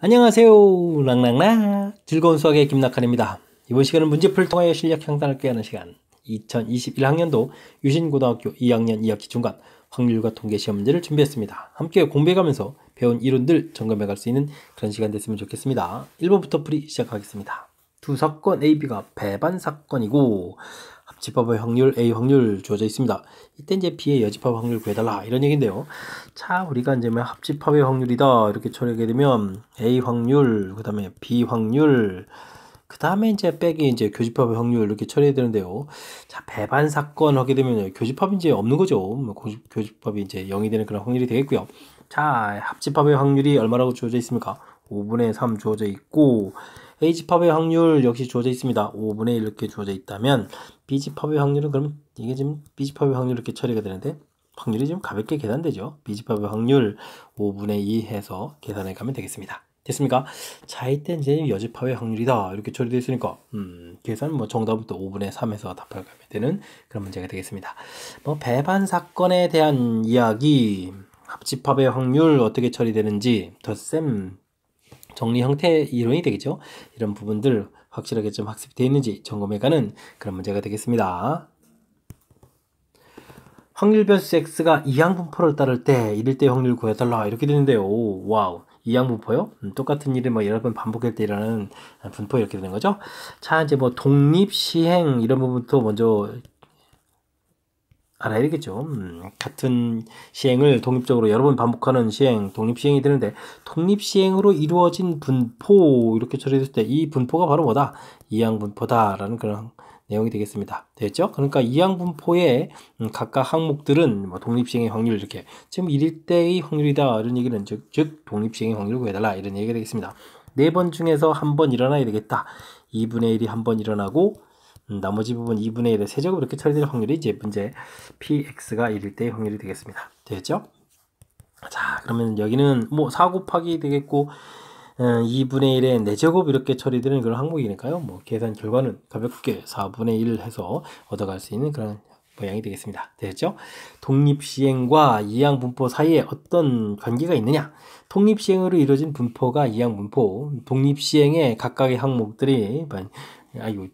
안녕하세요. 랑랑랑 즐거운 수학의 김낙한입니다. 이번 시간은 문제풀이를 통하여 실력 향상을 꾀하는 시간 2021학년도 유신고등학교 2학년 2학기 중간 확률과 통계 시험 문제를 준비했습니다. 함께 공부해가면서 배운 이론들 점검해갈 수 있는 그런 시간 됐으면 좋겠습니다. 1번부터 풀이 시작하겠습니다. 두 사건 A, B가 배반 사건이고 합집합의 확률 A 확률 주어져 있습니다. 이때 이제 B의 여집합 확률 구해달라 이런 얘기인데요. 자, 우리가 이제 합집합의 확률이다 이렇게 처리하게 되면 A 확률, 그 다음에 B 확률, 그 다음에 이제 빼기 이제 교집합의 확률 이렇게 처리해야 되는데요. 자, 배반 사건 하게 되면 교집합이 이제 없는 거죠. 교집합이 이제 0이 되는 그런 확률이 되겠고요. 자, 합집합의 확률이 얼마라고 주어져 있습니까? 5분의 3 주어져 있고, A집합의 확률 역시 주어져 있습니다. 5분의 1 이렇게 주어져 있다면 B집합의 확률은 그럼 이게 지금 B집합의 확률 이렇게 처리가 되는데 확률이 좀 가볍게 계산되죠. B집합의 확률 5분의 2 해서 계산해 가면 되겠습니다. 됐습니까? 자, 이때 이제 여집합의 확률이다 이렇게 처리되어 있으니까 계산 정답은 또 5분의 3에서 답을 가면 되는 그런 문제가 되겠습니다. 배반 사건에 대한 이야기, 합집합의 확률 어떻게 처리되는지 덧셈 정리 형태 이론이 되겠죠. 이런 부분들 확실하게 좀 학습이 되어 있는지 점검해가는 그런 문제가 되겠습니다. 확률 변수 x가 이항분포를 따를 때 1대 확률 구해달라 이렇게 되는데요. 와우, 이항분포요? 똑같은 일을 여러 번 반복할 때 일어나는 분포 이렇게 되는 거죠. 자, 이제 독립시행 이런 부분부터 먼저 알아야 되겠죠. 같은 시행을 독립적으로 여러 번 반복하는 시행, 독립시행이 되는데 독립시행으로 이루어진 분포 이렇게 처리됐을 때 이 분포가 바로 뭐다? 이항분포다라는 그런 내용이 되겠습니다. 됐죠? 그러니까 이항분포의 각각 항목들은 독립시행의 확률 이렇게 지금 1대1의 확률이다 이런 얘기는 즉 독립시행의 확률을 구해달라 이런 얘기가 되겠습니다. 4번 중에서 한 번 일어나야 되겠다. 2분의 1이 한 번 일어나고 나머지 부분 2분의 1의 세제곱 이렇게 처리될 확률이 이제 문제 px가 1일 때의 확률이 되겠습니다. 되겠죠? 자, 그러면 여기는 4 곱하기 되겠고 2분의 1의 4제곱 이렇게 처리되는 그런 항목이니까요. 계산 결과는 가볍게 4분의 1 해서 얻어갈 수 있는 그런 모양이 되겠습니다. 되겠죠? 독립시행과 이항분포 사이에 어떤 관계가 있느냐? 독립시행으로 이루어진 분포가 이항분포, 독립시행의 각각의 항목들이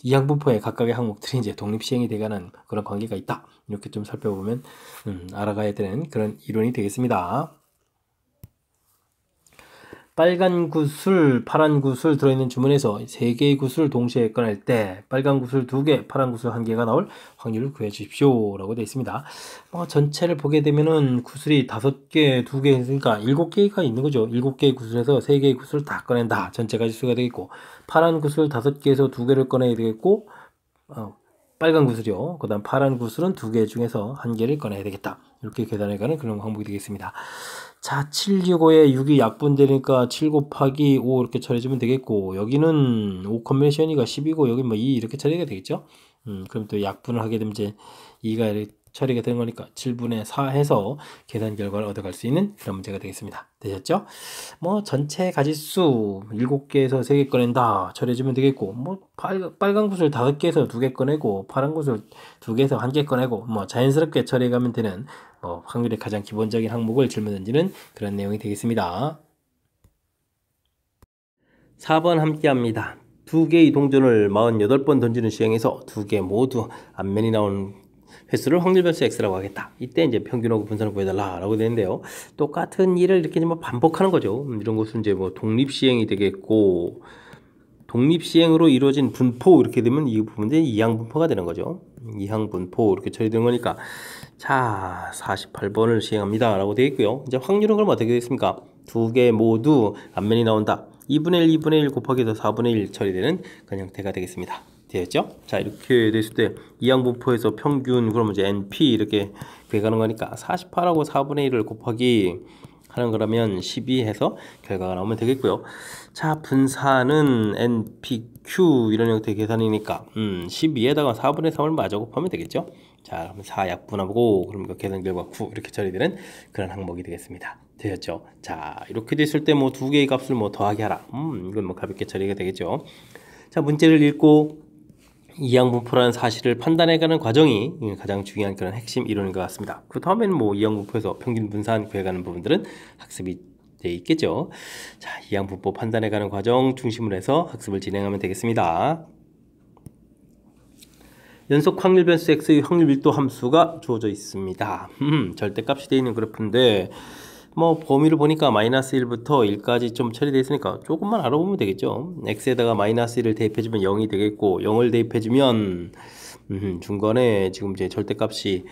이항분포의 각각의 항목들이 이제 독립시행이 돼가는 그런 관계가 있다. 이렇게 좀 살펴보면 알아가야 되는 그런 이론이 되겠습니다. 빨간 구슬, 파란 구슬 들어있는 주문에서 3개의 구슬을 동시에 꺼낼 때 빨간 구슬 2개, 파란 구슬 1개가 나올 확률을 구해 주십시오 라고 되어 있습니다. 전체를 보게 되면은 구슬이 5개, 2개 있으니까 7개가 있는 거죠. 7개의 구슬에서 3개의 구슬을 다 꺼낸다. 전체 가지수가 되겠고, 파란 구슬 5개에서 2개를 꺼내야 되겠고, 빨간 구슬이요. 그 다음 파란 구슬은 2개 중에서 1개를 꺼내야 되겠다. 이렇게 계산해가는 그런 항목이 되겠습니다. 자, 765에 6이 약분되니까 7 곱하기 5 이렇게 처리해주면 되겠고, 여기는 5 컨벤션이가 10이고 여기 2 이렇게 처리가 되겠죠. 그럼 또 약분을 하게 되면 이제 2가 이렇게 처리가 되는 거니까 7분의 4 해서 계산 결과를 얻어갈 수 있는 그런 문제가 되겠습니다. 되셨죠? 전체 가지수 7개에서 3개 꺼낸다 처리해주면 되겠고, 빨간 구슬 5개에서 2개 꺼내고 파란 구슬 2개에서 1개 꺼내고 자연스럽게 처리해가면 되는 확률의 가장 기본적인 항목을 질문 던지는 그런 내용이 되겠습니다. 4번 함께합니다. 2개의 동전을 48번 던지는 시행에서 2개 모두 앞면이 나온 횟수를 확률 변수 x라고 하겠다. 이때 이제 평균하고 분산을 구해달라 라고 되는데요. 똑같은 일을 이렇게 반복하는 거죠. 이런 것은 이제 독립시행이 되겠고, 독립시행으로 이루어진 분포 이렇게 되면 이 부분이 이항분포가 되는 거죠. 이항분포 이렇게 처리되는 거니까, 자, 48번을 시행합니다 라고 되어 있고요. 이제 확률은 그럼 어떻게 되겠습니까? 2개 모두 앞면이 나온다. 2분의 1, 2분의 1 곱하기 해서 4분의 1 처리되는 그런 형태가 되겠습니다. 되었죠? 자, 이렇게 됐을 때 이항분포에서 평균, 그러면 이제 NP 이렇게 구해가는 거니까 48하고 4분의 1을 곱하기 하는 거라면 12 해서 결과가 나오면 되겠고요. 자, 분산은 NPQ 이런 형태의 계산이니까 12에다가 4분의 3을 마저 곱하면 되겠죠? 자, 그러면 4 약분하고 그러면 계산 결과 9 이렇게 처리되는 그런 항목이 되겠습니다. 되셨죠? 자, 이렇게 됐을 때 2개의 값을 더하기 하라. 이건 가볍게 처리가 되겠죠? 자, 문제를 읽고 이항분포라는 사실을 판단해가는 과정이 가장 중요한 그런 핵심 이론인 것 같습니다. 그 다음에는 이항분포에서 평균 분산 구해가는 부분들은 학습이 돼 있겠죠. 자, 이항분법 판단해가는 과정 중심으로 해서 학습을 진행하면 되겠습니다. 연속 확률 변수 x의 확률 밀도 함수가 주어져 있습니다. 절대값이 되어 있는 그래프인데 뭐 범위를 보니까 마이너스 1부터 1까지 좀 처리되어 있으니까 조금만 알아보면 되겠죠. x에다가 마이너스 1을 대입해주면 0이 되겠고 0을 대입해주면 중간에 지금 이제 절대값이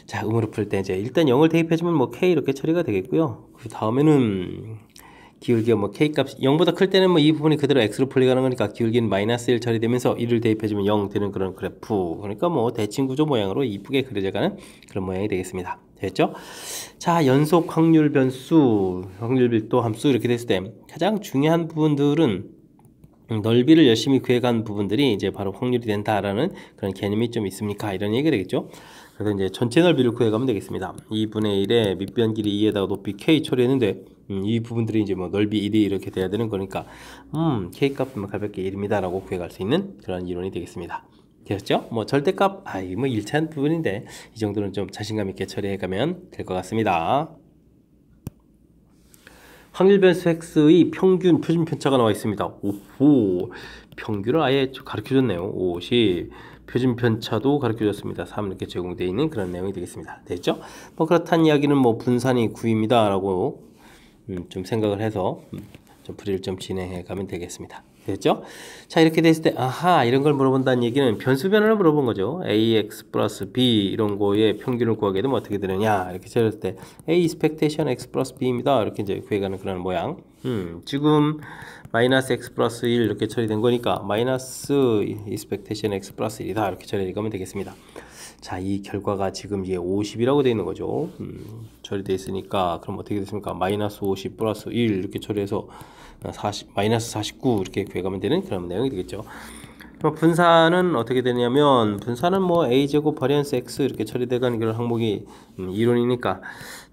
자 음으로 풀 때 이제 일단 0을 대입해주면 뭐 k 이렇게 처리가 되겠고요. 그 다음에는 기울기가 뭐 k값 0보다 클 때는 뭐 이 부분이 그대로 x로 풀려가는 거니까 기울기는 마이너스 1 처리되면서 1을 대입해주면 0 되는 그런 그래프. 그러니까 뭐 대칭 구조 모양으로 이쁘게 그려져가는 그런 모양이 되겠습니다. 됐죠? 자, 연속 확률 변수, 확률 밀도 함수 이렇게 됐을 때 가장 중요한 부분들은 넓이를 열심히 구해간 부분들이 이제 바로 확률이 된다라는 그런 개념이 좀 있습니까? 이런 얘기가 되겠죠. 그래서 이제 전체 넓이를 구해가면 되겠습니다. 2분의 1에 밑변 길이 2에다가 높이 k 처리했는데 이 부분들이 이제 뭐 넓이 1이 이렇게 돼야 되는 거니까 k 값은 가볍게 1입니다 라고 구해갈 수 있는 그런 이론이 되겠습니다. 되셨죠? 뭐 절대값 이거 뭐 1차원 부분인데 이 정도는 좀 자신감 있게 처리해가면 될 것 같습니다. 확률 변수 x의 평균 표준 편차가 나와 있습니다. 오호, 평균을 아예 가르쳐줬네요. 50 표준 편차도 가르쳐줬습니다. 3 이렇게 제공되어 있는 그런 내용이 되겠습니다. 됐죠? 뭐 그렇다는 이야기는 뭐 분산이 9입니다 라고 좀 생각을 해서 좀 풀이를 좀 진행해 가면 되겠습니다. 됐죠? 자, 이렇게 됐을 때 아하 이런 걸 물어본다는 얘기는 변수 변화를 물어본 거죠. ax 플러스 b 이런 거의 평균을 구하게 되면 어떻게 되느냐 이렇게 찾았을 때 a expectation x 플러스 b입니다 이렇게 이제 구해가는 그런 모양. 지금 마이너스 x 플러스 1 이렇게 처리된 거니까 마이너스 expectation x 플러스 1이다 이렇게 처리되면 되겠습니다. 자, 이 결과가 지금 이게 50이라고 되어 있는 거죠. 처리되어 있으니까 그럼 어떻게 됐습니까? 마이너스 50 플러스 1 이렇게 처리해서 40, 마이너스 49 이렇게 구해가면 되는 그런 내용이 되겠죠. 분산은 어떻게 되냐면 분산은 뭐 a제곱 바리언스 x 이렇게 처리되가는 그런 항목이 이론이니까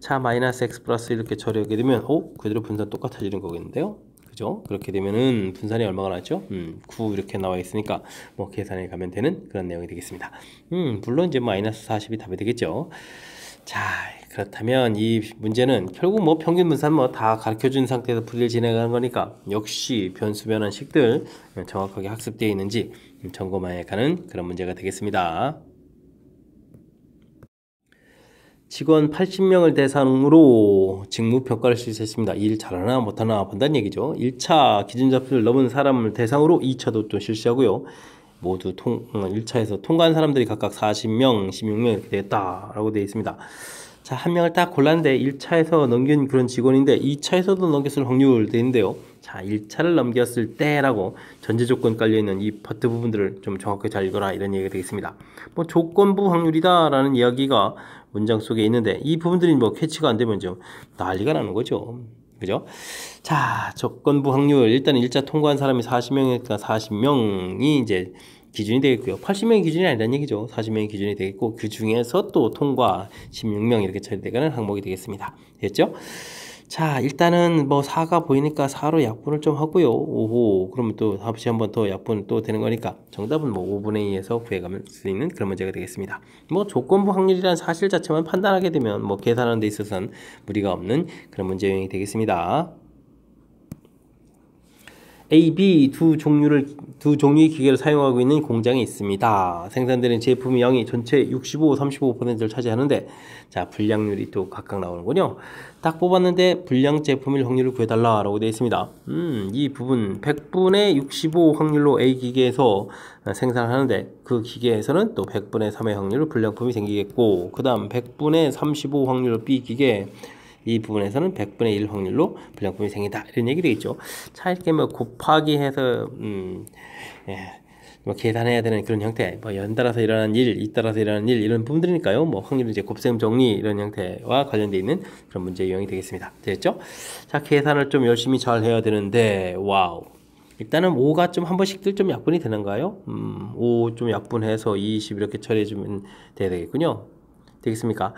자 마이너스 x 플러스 이렇게 처리하게 되면 그대로 분산 똑같아지는 거겠는데요. 그죠? 그렇게 되면은 분산이 얼마가 나왔죠? 9 이렇게 나와 있으니까 뭐 계산해 가면 되는 그런 내용이 되겠습니다. 물론 이제 마이너스 40이 답이 되겠죠. 자, 그렇다면 이 문제는 결국 뭐 평균 분산 뭐 다 가르쳐 준 상태에서 풀이를 진행하는 거니까 역시 변수 변환식들 정확하게 학습되어 있는지 점검해 가는 그런 문제가 되겠습니다. 직원 80명을 대상으로 직무평가를 실시했습니다. 일 잘하나 못하나 본다는 얘기죠. 1차 기준점수를 넘은 사람을 대상으로 2차도 또 실시하고요. 모두 1차에서 통과한 사람들이 각각 40명, 16명 이렇게 되겠다라고 되어 있습니다. 자, 한 명을 딱 골랐는데 1차에서 넘긴 그런 직원인데 2차에서도 넘겼을 확률 되는데요. 자, 1차를 넘겼을 때라고 전제 조건 깔려있는 이 파트 부분들을 좀 정확하게 잘 읽어라 이런 얘기가 되겠습니다. 뭐 조건부 확률이다 라는 이야기가 문장 속에 있는데 이 부분들이 뭐 캐치가 안 되면 좀 난리가 나는 거죠. 그죠? 자, 조건부 확률 일단 1차 통과한 사람이 40명이니까 40명이 이제 기준이 되겠고요. 80명이 기준이 아니라는 얘기죠. 40명이 기준이 되겠고 그 중에서 또 통과 16명 이렇게 처리되는 항목이 되겠습니다. 됐죠? 자, 일단은 뭐 4가 보이니까 4로 약분을 좀 하고요. 오호, 그러면 또 합시 한 번 더 약분 또 되는 거니까 정답은 뭐 5분의 2에서 구해갈 수 있는 그런 문제가 되겠습니다. 뭐 조건부 확률이라는 사실 자체만 판단하게 되면 뭐 계산하는 데 있어서는 무리가 없는 그런 문제 유형이 되겠습니다. A, B 두 종류의 기계를 사용하고 있는 공장이 있습니다. 생산되는 제품의 양이 전체 65, 35%를 차지하는데 자, 불량률이 또 각각 나오는군요. 딱 뽑았는데 불량 제품일 확률을 구해달라라고 되어 있습니다. 이 부분 100분의 65 확률로 A 기계에서 생산하는데 그 기계에서는 또 100분의 3의 확률로 불량품이 생기겠고 그 다음 100분의 35 확률로 B 기계 이 부분에서는 100분의 1 확률로 불량품이 생긴다 이런 얘기 되겠죠. 자, 이렇게 뭐 곱하기 해서 뭐 계산해야 되는 그런 형태, 뭐 연달아서 일어나는 일, 잇따라서 일어나는 일 이런 부분들이니까요. 뭐 확률은 이제 곱셈 정리 이런 형태와 관련되어 있는 그런 문제 유형이 되겠습니다. 됐죠? 자, 계산을 좀 열심히 잘 해야 되는데 와우. 일단은 5가 좀 한 번씩들 좀 약분이 되는가요? 5 좀 약분해서 20 이렇게 처리해주면 돼야 되겠군요. 되겠습니까?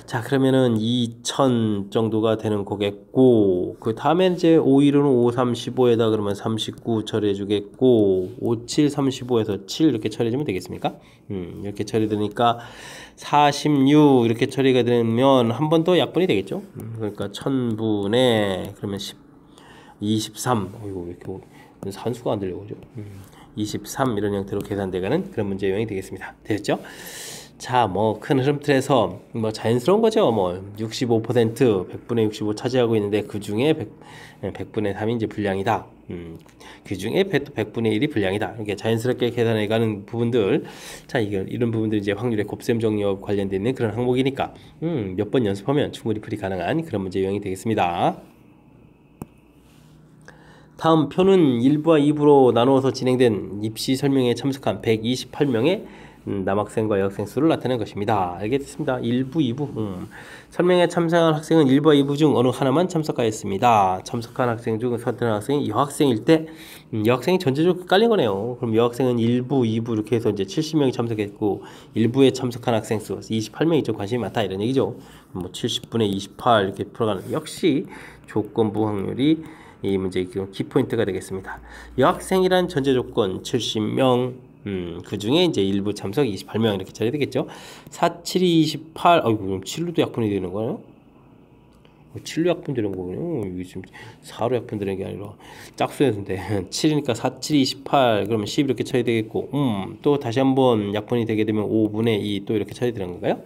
자, 그러면은 2000 정도가 되는 거겠고, 그 다음에 이제 515는 53, 15에다 그러면 39 처리해 주겠고, 57, 35에서 7 이렇게 처리해 주면 되겠습니까? 이렇게 처리되니까 46 이렇게 처리가 되면 한 번 더 약분이 되겠죠? 그러니까 1000분의 그러면 23. 어이구, 왜 이렇게 산수가 안 들려오죠? 23 이런 형태로 계산되가는 그런 문제 유형이 되겠습니다. 됐죠? 자, 뭐 큰 흐름 틀에서 뭐 자연스러운 거죠. 뭐 65%, 100분의 65 차지하고 있는데 그 중에 100분의 3이 이제 불량이다. 그 중에 100분의 1이 불량이다. 이렇게 자연스럽게 계산해 가는 부분들. 자, 이런 부분들 이제 확률의 곱셈 정리와 관련되어 있는 그런 항목이니까 몇 번 연습하면 충분히 풀이 가능한 그런 문제 유형이 되겠습니다. 다음 표는 1부와 2부로 나누어서 진행된 입시 설명에 참석한 128명의 남학생과 여학생 수를 나타낸 것입니다. 알겠습니다. 1부, 2부. 설명에 참석한 학생은 1부와 2부 중 어느 하나만 참석하였습니다. 참석한 학생 중 선택한 학생이 여학생일 때, 여학생이 전체적으로 깔린 거네요. 그럼 여학생은 1부, 2부 이렇게 해서 이제 70명이 참석했고, 1부에 참석한 학생 수 28명이 좀 관심이 많다 이런 얘기죠. 뭐 70분의 28 이렇게 풀어가는 역시 조건부 확률이 이 문제의 키포인트가 되겠습니다. 여학생이란 전제 조건 70명, 그 중에 이제 일부 참석 28명 이렇게 처리 되겠죠. 4, 7이 28, 그럼 7로도 약분이 되는 거예요? 7로 약분 되는 거군요. 이게 지금 4로 약분 되는 게 아니라 짝수였는데 7이니까 4, 7, 28 그러면 10 이렇게 처리 되겠고 또 다시 한번 약분이 되게 되면 5분의 2 또 이렇게 처리 되는 건가요?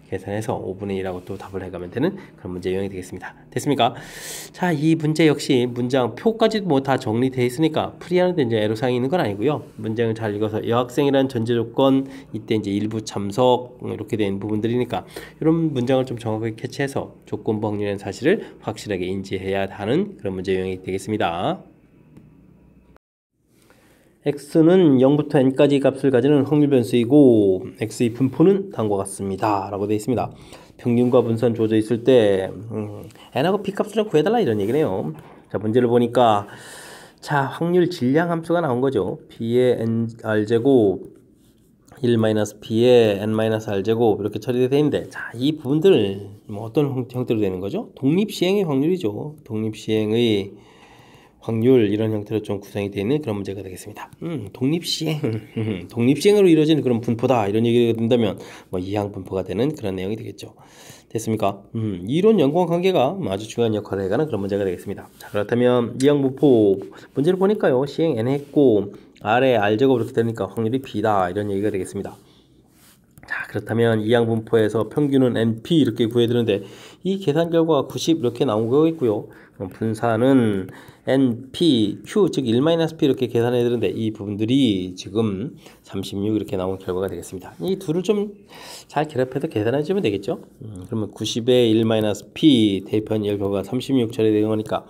계산해서 5분의 2라고 또 답을 해가면 되는 그런 문제 유형이 되겠습니다. 됐습니까? 자, 이 문제 역시 문장 표까지 뭐 다 정리되어 있으니까 풀이하는데 이제 애로사항이 있는 건 아니고요. 문장을 잘 읽어서 여학생이라는 전제 조건 이때 이제 일부 참석 이렇게 된 부분들이니까 이런 문장을 좀 정확하게 캐치해서 조건부 확률이라는 사실을 확실하게 인지해야 하는 그런 문제 유형이 되겠습니다. x는 0부터 n까지 값을 가지는 확률 변수이고 x의 분포는 다음과 같습니다 라고 되어 있습니다. 평균과 분산 주어져 있을 때 n하고 p값을 좀 구해달라 이런 얘기네요. 자, 문제를 보니까 자, 확률 질량 함수가 나온 거죠. b의 nr제곱 1-b의 n-r제곱 이렇게 처리되어 있는데, 자, 이 부분들 뭐 어떤 형태로 되는 거죠? 독립시행의 확률이죠. 독립시행의 확률 이런 형태로 좀 구성이 되어 있는 그런 문제가 되겠습니다. 독립시행 독립시행으로 이루어지는 그런 분포다 이런 얘기가 된다면 뭐 이항 분포가 되는 그런 내용이 되겠죠. 됐습니까? 이론 연관 관계가 아주 중요한 역할을 해가는 그런 문제가 되겠습니다. 자, 그렇다면 이항 분포 문제를 보니까요, 시행 n 했고 r에 r제곱 이렇게 되니까 확률이 b다 이런 얘기가 되겠습니다. 자, 그렇다면 이항 분포에서 평균은 np 이렇게 구해드는데 이 계산 결과가 90 이렇게 나온 거겠고요. 분산은 np, q 즉 1-p 이렇게 계산해야 되는데 이 부분들이 지금 36 이렇게 나온 결과가 되겠습니다. 이 둘을 좀 잘 결합해서 계산해 주면 되겠죠. 그러면 90에 1-p 대입한 결과가 36 처리되는 거니까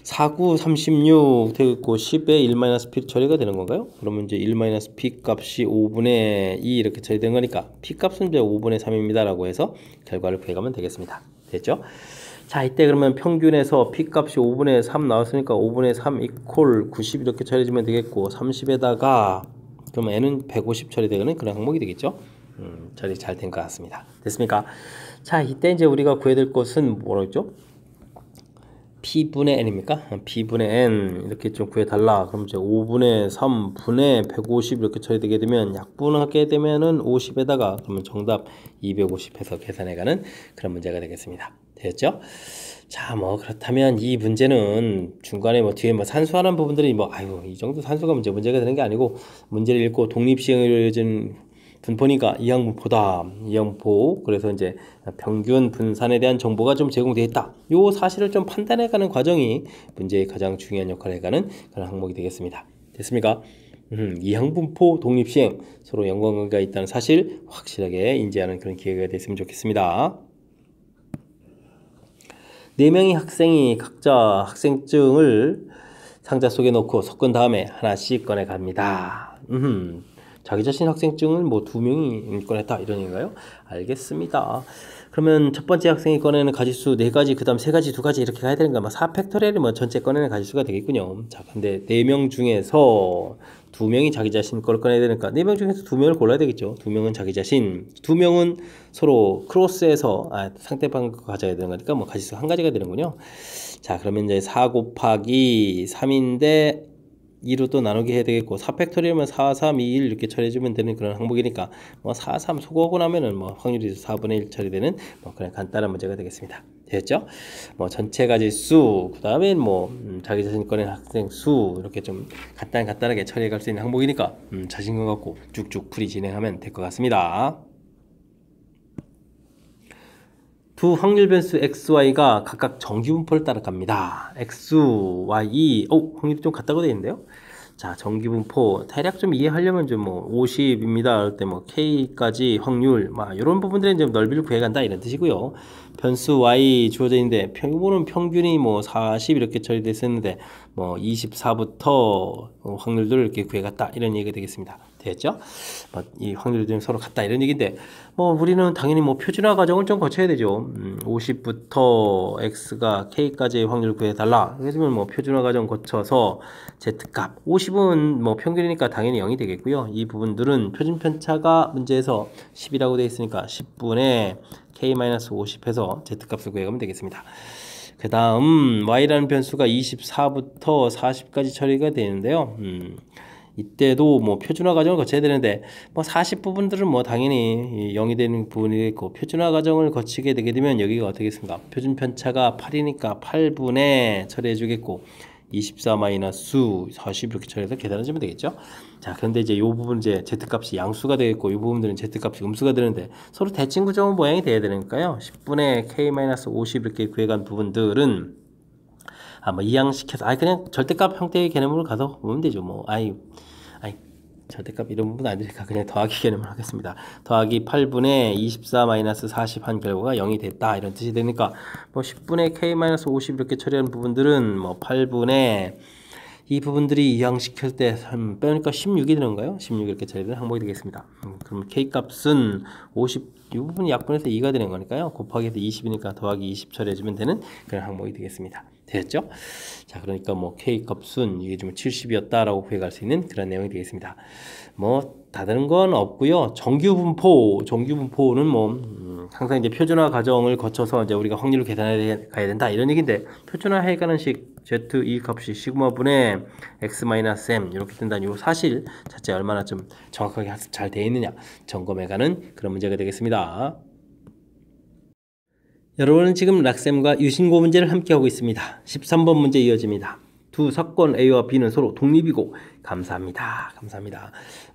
49, 36 되겠고 10에 1-p 처리가 되는 건가요? 그러면 이제 1-p 값이 5분의 2 이렇게 처리된 거니까 p 값은 이제 5분의 3입니다 라고 해서 결과를 구해가면 되겠습니다. 됐죠? 자, 이때 그러면 평균에서 p 값이 5분의 3 나왔으니까 5분의 3 이퀄 90 이렇게 처리해주면 되겠고 30에다가 그러면 n은 150 처리되는 그런 항목이 되겠죠? 처리 잘 된 것 같습니다. 됐습니까? 자, 이때 이제 우리가 구해야 될 것은 뭐라고 했죠? p분의 n입니까? p분의 n 이렇게 좀 구해달라. 그럼 이제 5분의 3분의 150 이렇게 처리되게 되면 약분하게 되면은 50에다가 그러면 정답 250 해서 계산해가는 그런 문제가 되겠습니다. 됐죠? 자, 뭐 그렇다면 이 문제는 중간에 뭐 뒤에 뭐 산수하는 부분들이 뭐 이 정도 산수가 문제가 되는 게 아니고 문제를 읽고 독립시행을 이루어진 분포니까 이항분포다. 이항분포. 그래서 이제 평균 분산에 대한 정보가 좀 제공되어 있다. 요 사실을 좀 판단해가는 과정이 문제의 가장 중요한 역할을 해가는 그런 항목이 되겠습니다. 됐습니까? 이항분포, 독립시행 서로 연관관계가 있다는 사실 확실하게 인지하는 그런 기회가 됐으면 좋겠습니다. 4명의 학생이 각자 학생증을 상자 속에 넣고 섞은 다음에 하나씩 꺼내 갑니다. 자기 자신 학생증을 뭐 2명이 꺼냈다 이런 얘기인가요? 알겠습니다. 그러면 첫 번째 학생이 꺼내는 가지수 4가지, 그 다음 3가지, 2가지 이렇게 가야 되는가? 4팩토리얼이 뭐 전체 꺼내는 가지수가 되겠군요. 자, 근데 4명 중에서 두 명이 자기 자신 걸 꺼내야 되니까 네 명 중에서 두 명을 골라야 되겠죠. 두 명은 자기 자신, 두 명은 서로 크로스해서 상대방 거 가져야 되는 거니까 뭐 가지수 한 가지가 되는군요. 자, 그러면 이제 4 곱하기 3인데 2로 또 나누기 해야 되겠고 4팩토리얼면 4, 3, 2, 1 이렇게 처리해주면 되는 그런 항목이니까 뭐 4, 3 수고하고 나면은 뭐 확률이 4분의 1 처리되는 뭐 그냥 간단한 문제가 되겠습니다. 됐죠? 뭐 전체 가지수, 그 다음에 뭐 자기 자신 꺼낸 학생 수 이렇게 좀 간단하게 처리해 갈 수 있는 항목이니까 자신감 갖고 쭉쭉 풀이 진행하면 될 것 같습니다. 두 확률 변수 x, y가 각각 정기분포를 따라갑니다. x, y, 확률이 좀 같다고 되어 있는데요. 자, 정기분포 대략 좀 이해하려면 좀 뭐 50입니다. 할 때 뭐 k까지 확률, 이런 부분들은 좀 넓이를 구해간다 이런 뜻이고요. 변수 y 주어져 있는데 이거는 평균이 뭐 40 이렇게 처리되어 있었는데 뭐 24부터 확률들을 이렇게 구해갔다 이런 얘기가 되겠습니다. 되겠죠? 이 확률들이 서로 같다 이런 얘기인데 뭐 우리는 당연히 뭐 표준화 과정을 좀 거쳐야 되죠. 50부터 x가 k까지의 확률 구해달라. 그러면 뭐 표준화 과정 거쳐서 z값 50은 뭐 평균이니까 당연히 0이 되겠고요. 이 부분들은 표준 편차가 문제에서 10이라고 되어 있으니까 10분의 k-50 해서 z값을 구해가면 되겠습니다. 그 다음 y라는 변수가 24부터 40까지 처리가 되는데요. 이때도 뭐 표준화 과정을 거쳐야 되는데 뭐 40 부분들은 뭐 당연히 0이 되는 부분이 있고 표준화 과정을 거치게 되게 되면 여기가 어떻게 겠습니까? 표준 편차가 8이니까 8분의 처리해 주겠고 24 마이너스 40 이렇게 처리해서 계산해 주면 되겠죠. 자, 그런데 이제 이 부분 이제 z값이 양수가 되겠고 이 부분들은 z값이 음수가 되는데 서로 대칭 구조 모양이 돼야 되니까요. 10분의 k-50 이렇게 구해간 부분들은 뭐 이항시켜서 그냥 절대값 형태의 개념으로 가서 보면 되죠. 뭐 절대값 이런 부분 안 되니까 그냥 더하기 개념을 하겠습니다. 더하기 8분의 24 마이너스 40 한 결과가 0이 됐다 이런 뜻이 되니까 뭐 10분의 k-50 이렇게 처리한 부분들은 뭐 8분의 이 부분들이 이항시킬 때 빼니까 16이 되는가요? 16 이렇게 처리되는 항목이 되겠습니다. 그럼 k값은 50, 이 부분이 약분해서 2가 되는 거니까요. 곱하기 해서 20이니까 더하기 20 처리해주면 되는 그런 항목이 되겠습니다. 되겠죠? 자, 그러니까 뭐 k값은 이게 좀 70이었다라고 구해갈 수 있는 그런 내용이 되겠습니다. 뭐 다른 건 없고요. 정규분포는 뭐 항상 이제 표준화 과정을 거쳐서 이제 우리가 확률을 계산해 가야 된다 이런 얘기인데 표준화 해가는 식 z2 값이 시그마분의 x-m 이렇게 된다는 요 사실 자체 얼마나 좀 정확하게 잘 되어 있느냐 점검해가는 그런 문제가 되겠습니다. 여러분은 지금 락셈과 유신고 문제를 함께 하고 있습니다. 13번 문제 이어집니다. 두 사건 A와 B는 서로 독립이고 감사합니다.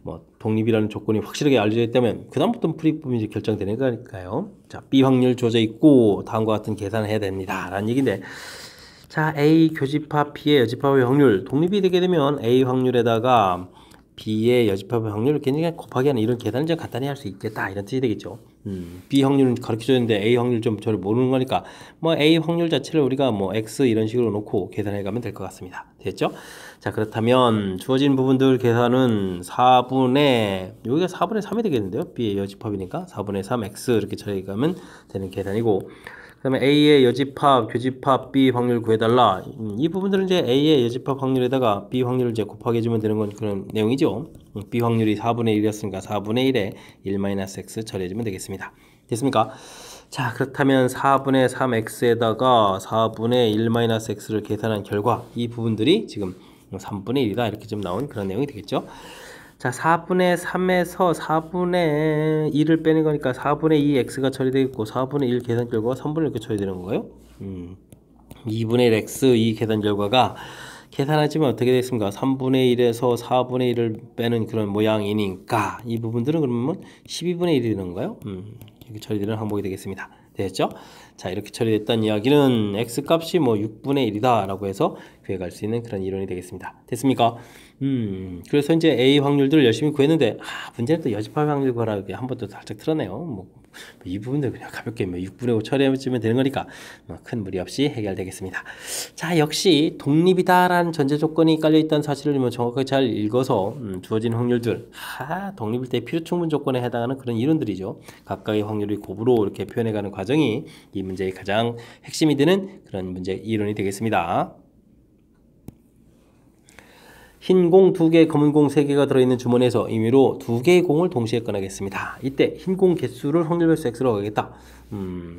뭐 독립이라는 조건이 확실하게 알려져 있다면 그 다음부터는 풀이법이 이제 결정되는 거니까요. 자, B 확률 주어져 있고 다음과 같은 계산을 해야 됩니다. 라는 얘기인데 자, A 교집합 B의 여집합의 확률 독립이 되게 되면 A 확률에다가 B의 여집합의 확률을 굉장히 곱하기 하는 이런 계산을 좀 간단히 할 수 있겠다 이런 뜻이 되겠죠. B 확률은 가르쳐줬는데 A 확률 좀 저를 모르는 거니까 뭐 A 확률 자체를 우리가 뭐 X 이런 식으로 놓고 계산해 가면 될 것 같습니다. 됐죠? 자, 그렇다면 주어진 부분들 계산은 4분의 여기가 4분의 3이 되겠는데요. B의 여집합이니까 4분의 3 X 이렇게 처리해 가면 되는 계산이고 그 다음에 A의 여집합, 교집합, B 확률 구해달라. 이 부분들은 이제 A의 여집합 확률에다가 B 확률을 이제 곱하기 해주면 되는 건 그런 내용이죠. B 확률이 4분의 1이었으니까 4분의 1에 1-x 처리해주면 되겠습니다. 됐습니까? 자, 그렇다면 4분의 3x에다가 4분의 1-x를 계산한 결과 이 부분들이 지금 3분의 1이다 이렇게 좀 나온 그런 내용이 되겠죠. 자, 4분의 3에서 4분의 2를 빼는 거니까 4분의 2 x가 처리되겠고 4분의 1 계산 결과가 3분의 1 이렇게 처리되는 건가요? 2분의 1 x 이 계산 결과가 계산하지만 어떻게 됐습니까? 3분의 1에서 4분의 1을 빼는 그런 모양이니까 이 부분들은 그러면 12분의 1이 되는 건가요? 이렇게 처리되는 항목이 되겠습니다. 됐죠? 자, 이렇게 처리됐다는 이야기는 x값이 뭐 6분의 1이다 라고 해서 구해갈 수 있는 그런 이론이 되겠습니다. 됐습니까? 그래서 이제 A 확률들을 열심히 구했는데 문제는 또 여집합 확률 구하라고 한 번 또 살짝 틀었네요. 뭐 이 부분들 그냥 가볍게 뭐 6분의 5 처리해주면 되는 거니까 뭐 큰 무리 없이 해결되겠습니다. 자, 역시 독립이다라는 전제 조건이 깔려있다는 사실을 뭐 정확하게 잘 읽어서 주어진 확률들 독립일 때 필요 충분 조건에 해당하는 그런 이론들이죠. 각각의 확률이 곱으로 이렇게 표현해가는 과정이 이 문제의 가장 핵심이 되는 그런 문제 이론이 되겠습니다. 흰 공 2개, 검은 공 3개가 들어있는 주머니에서 임의로 2개의 공을 동시에 꺼내겠습니다. 이때 흰 공 개수를 확률 변수 x로 하겠다.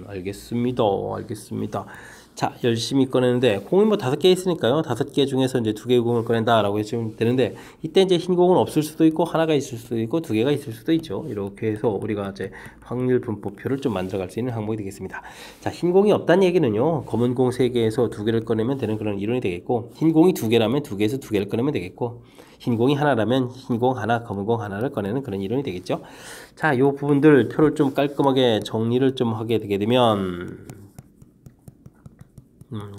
알겠습니다. 알겠습니다. 자, 열심히 꺼내는데 공이 뭐 5개 있으니까요. 5개 중에서 이제 2개의 공을 꺼낸다라고 해주면 되는데, 이때 이제 흰 공은 없을 수도 있고 하나가 있을 수도 있고 2개가 있을 수도 있죠. 이렇게 해서 우리가 이제 확률 분포표를 좀 만들어갈 수 있는 항목이 되겠습니다. 자, 흰 공이 없다는 얘기는요, 검은 공 3개에서 2개를 꺼내면 되는 그런 이론이 되겠고, 흰 공이 2개라면 2개에서 2개를 꺼내면 되겠고, 흰 공이 하나라면 흰 공 하나, 검은 공 하나를 꺼내는 그런 이론이 되겠죠. 자, 이 부분들 표를 좀 깔끔하게 정리를 좀 하게 되게 되면,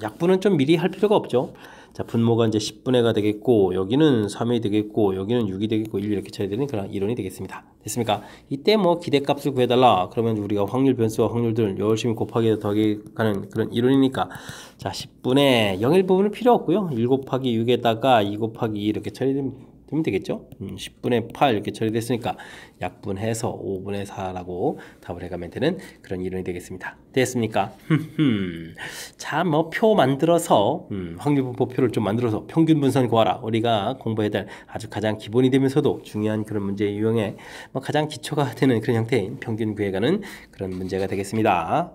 약분은 좀 미리 할 필요가 없죠. 자, 분모가 이제 10분의 가 되겠고, 여기는 3이 되겠고, 여기는 6이 되겠고, 1 이렇게 쳐야 되는 그런 이론이 되겠습니다. 됐습니까? 이때 뭐 기대값을 구해달라. 그러면 우리가 확률 변수와 확률들 열심히 곱하기 더하기 가는 그런 이론이니까, 자, 10분의 0일 부분은 필요 없고요. 1 곱하기 6에다가 2 곱하기 2 이렇게 처리되면 되겠죠. 10분의 8 이렇게 처리됐으니까 약분해서 5분의 4라고 답을 해가면 되는 그런 이론이 되겠습니다. 됐습니까? 자, 뭐 표 만들어서 확률 분포표를 좀 만들어서 평균 분선 구하라. 우리가 공부해야 될 아주 가장 기본이 되면서도 중요한 그런 문제 유형에 뭐 가장 기초가 되는 그런 형태인 평균 구해가는 그런 문제가 되겠습니다.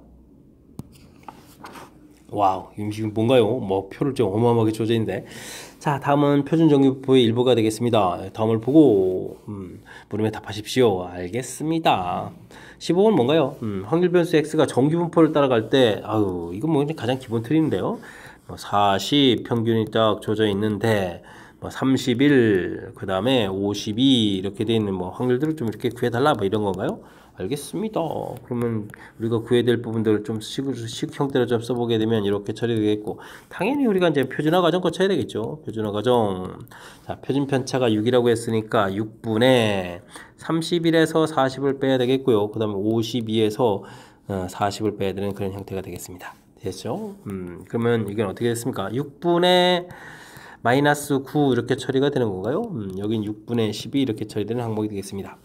와우, 이거 뭔가요? 뭐 표를 좀 어마어마하게 조져 있는데. 자, 다음은 표준 정규분포의 일부가 되겠습니다. 다음을 보고 물음에 답하십시오. 알겠습니다. 15번 뭔가요? 확률 변수 x가 정규분포를 따라갈 때, 아유, 이건 뭐 가장 기본 틀인데요. 40 평균이 딱 조져 있는데, 31, 그 다음에 52 이렇게 돼 있는 뭐 확률들을 좀 이렇게 구해달라, 뭐 이런 건가요? 알겠습니다. 그러면 우리가 구해야 될 부분들을 좀 식 형태로 좀 써보게 되면 이렇게 처리되겠고, 당연히 우리가 이제 표준화 과정 거쳐야 되겠죠. 표준화 과정. 자, 표준 편차가 6이라고 했으니까 6분의 31에서 40을 빼야 되겠고요. 그 다음에 52에서 40을 빼야 되는 그런 형태가 되겠습니다. 됐죠? 그러면 이건 어떻게 됐습니까? 6분의 마이너스 9 이렇게 처리가 되는 건가요? 여긴 6분의 12 이렇게 처리되는 항목이 되겠습니다.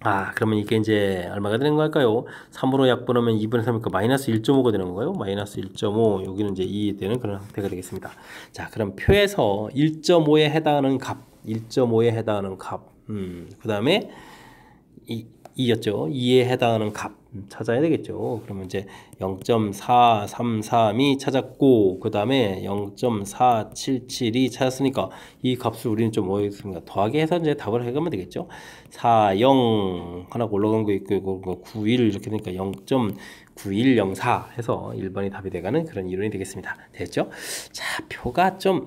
아, 그러면 이게 이제 얼마가 되는 걸까요? 3으로 약분하면 2분의 3이니까 마이너스 1.5가 되는 건가요? 마이너스 1.5, 여기는 이제 2 되는 그런 형태가 되겠습니다. 자, 그럼 표에서 1.5에 해당하는 값, 1.5에 해당하는 값, 그 다음에 2였죠. 2에 해당하는 값 찾아야 되겠죠. 그러면 이제 0.433이 찾았고, 그 다음에 0.477이 찾았으니까 이 값을 우리는 좀 뭐 했습니까? 더하기 해서 이제 답을 해가면 되겠죠. 4, 0 하나 올라간 거 있고, 91 이렇게 되니까 0.9104 해서 1번이 답이 돼가는 그런 이론이 되겠습니다. 됐죠? 자, 표가 좀,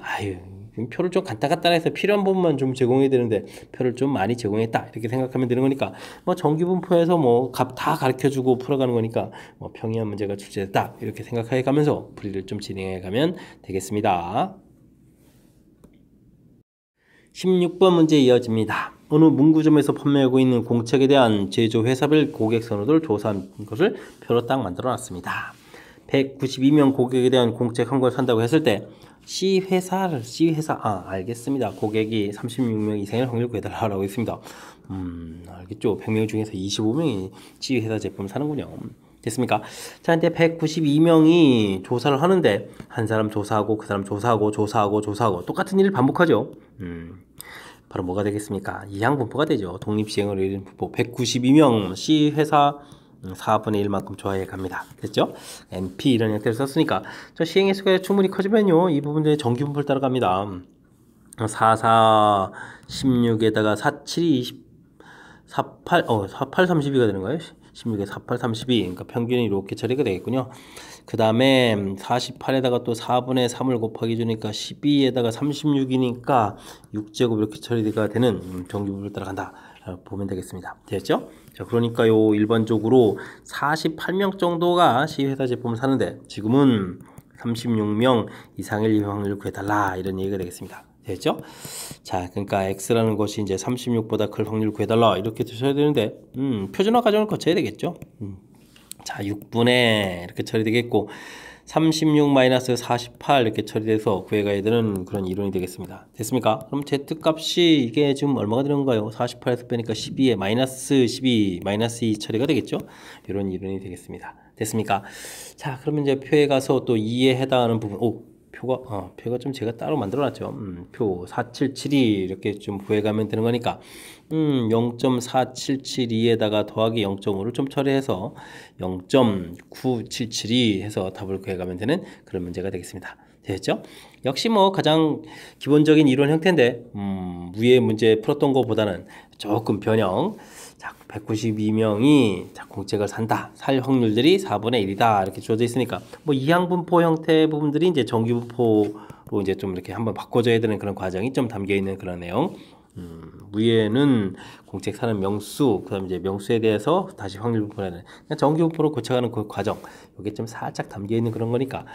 표를 좀 간단해서 필요한 부분만 좀 제공해야 되는데 표를 좀 많이 제공했다 이렇게 생각하면 되는 거니까, 뭐 정규분포에서 뭐 값 다 가르쳐주고 풀어가는 거니까 뭐 평이한 문제가 출제됐다 이렇게 생각해 가면서 풀이를 좀 진행해 가면 되겠습니다. 16번 문제 이어집니다. 어느 문구점에서 판매하고 있는 공책에 대한 제조 회사별 고객 선호도를 조사한 것을 표로 딱 만들어 놨습니다. 192명 고객에 대한 공책 한 권 산다고 했을 때 C회사, 알겠습니다. 고객이 36명 이상의 확률 구해달라고 했습니다. 알겠죠? 100명 중에서 25명이 C회사 제품 사는군요. 됐습니까? 자, 근데 192명이 조사를 하는데, 한 사람 조사하고, 그 사람 조사하고, 똑같은 일을 반복하죠. 바로 뭐가 되겠습니까? 이항분포가 되죠. 독립시행으로 이룬 분포. 192명 C회사 4분의 1만큼 조합해 갑니다. 됐죠? NP 이런 형태를 썼으니까 저 시행의 수가 충분히 커지면요 이 부분들의 정규분포를 따라갑니다. 4, 4, 16에다가 4, 7, 20, 48, 48, 32가 되는 거예요. 16에 48, 32. 그러니까 평균이 이렇게 처리가 되겠군요. 그 다음에 48에다가 또 4분의 3을 곱하기 주니까 12에다가 36이니까 6제곱 이렇게 처리가 되는 정규분포를 따라간다. 보면 되겠습니다. 됐죠? 자, 그러니까요, 일반적으로 48명 정도가 C회사 제품을 사는데 지금은 36명 이상의 리뷰 확률을 구해달라 이런 얘기가 되겠습니다. 됐죠? 자, 그러니까 X라는 것이 이제 36보다 클 확률을 구해달라 이렇게 두셔야 되는데 표준화 과정을 거쳐야 되겠죠? 자, 6분의 이렇게 처리되겠고 36-48 이렇게 처리돼서 구해가야 되는 그런 이론이 되겠습니다. 됐습니까? 그럼 Z값이 이게 지금 얼마가 되는 건가요? 48에서 빼니까 12에 마이너스 12, 마이너스 2 처리가 되겠죠? 이런 이론이 되겠습니다. 됐습니까? 자, 그러면 이제 표에 가서 또 2에 해당하는 부분, 표가 좀 제가 따로 만들어놨죠. 표 477이 이렇게 좀 구해가면 되는 거니까 0.4772에다가 더하기 0.5를 좀 처리해서 0.9772 해서 답을 구해가면 되는 그런 문제가 되겠습니다. 됐죠? 역시 뭐 가장 기본적인 이론 형태인데 위에 문제 풀었던 것보다는 조금 변형. 자, 192명이 공책을 살 확률들이 4분의 1이다 이렇게 주어져 있으니까 뭐 이항분포 형태 부분들이 이제 정규분포로 이제 좀 이렇게 한번 바꿔줘야 되는 그런 과정이 좀 담겨 있는 그런 내용. 위에는 공책 사는 명수, 그다음 이제 명수에 대해서 다시 확률 분포라는 정규분포로 고쳐가는 그 과정, 이게 좀 살짝 담겨 있는 그런 거니까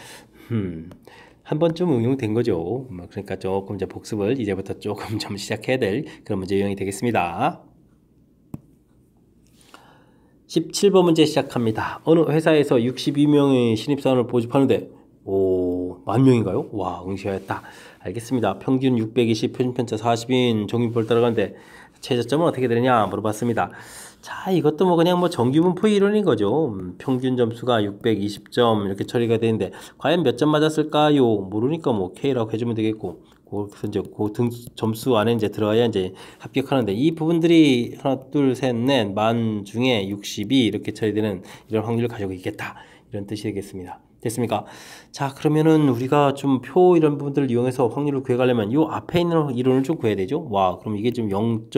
한 번쯤 응용된 거죠. 그러니까 조금 이제 복습을 이제부터 조금 좀 시작해야 될 그런 문제 유형이 되겠습니다. 17번 문제 시작합니다. 어느 회사에서 62명의 신입사원을 모집하는데 10,000명인가요? 와, 응시하였다. 알겠습니다. 평균 620, 표준편차 40인 정규분포를 따라가는데 최저점은 어떻게 되느냐 물어봤습니다. 자, 이것도 뭐 그냥 뭐 정규분포 이론인 거죠. 평균 점수가 620점 이렇게 처리가 되는데 과연 몇 점 맞았을까요? 모르니까 뭐 K라고 해주면 되겠고, 그래서 이제 그 점수 안에 이제 들어가야 이제 합격하는데 이 부분들이 하나, 둘, 셋, 넷, 만 중에 60이 이렇게 처리되는 이런 확률을 가지고 있겠다. 이런 뜻이 되겠습니다. 됐습니까? 자, 그러면은 우리가 좀 표 이런 부분들을 이용해서 확률을 구해가려면 이 앞에 있는 이론을 좀 구해야 되죠. 와, 그럼 이게 좀 0.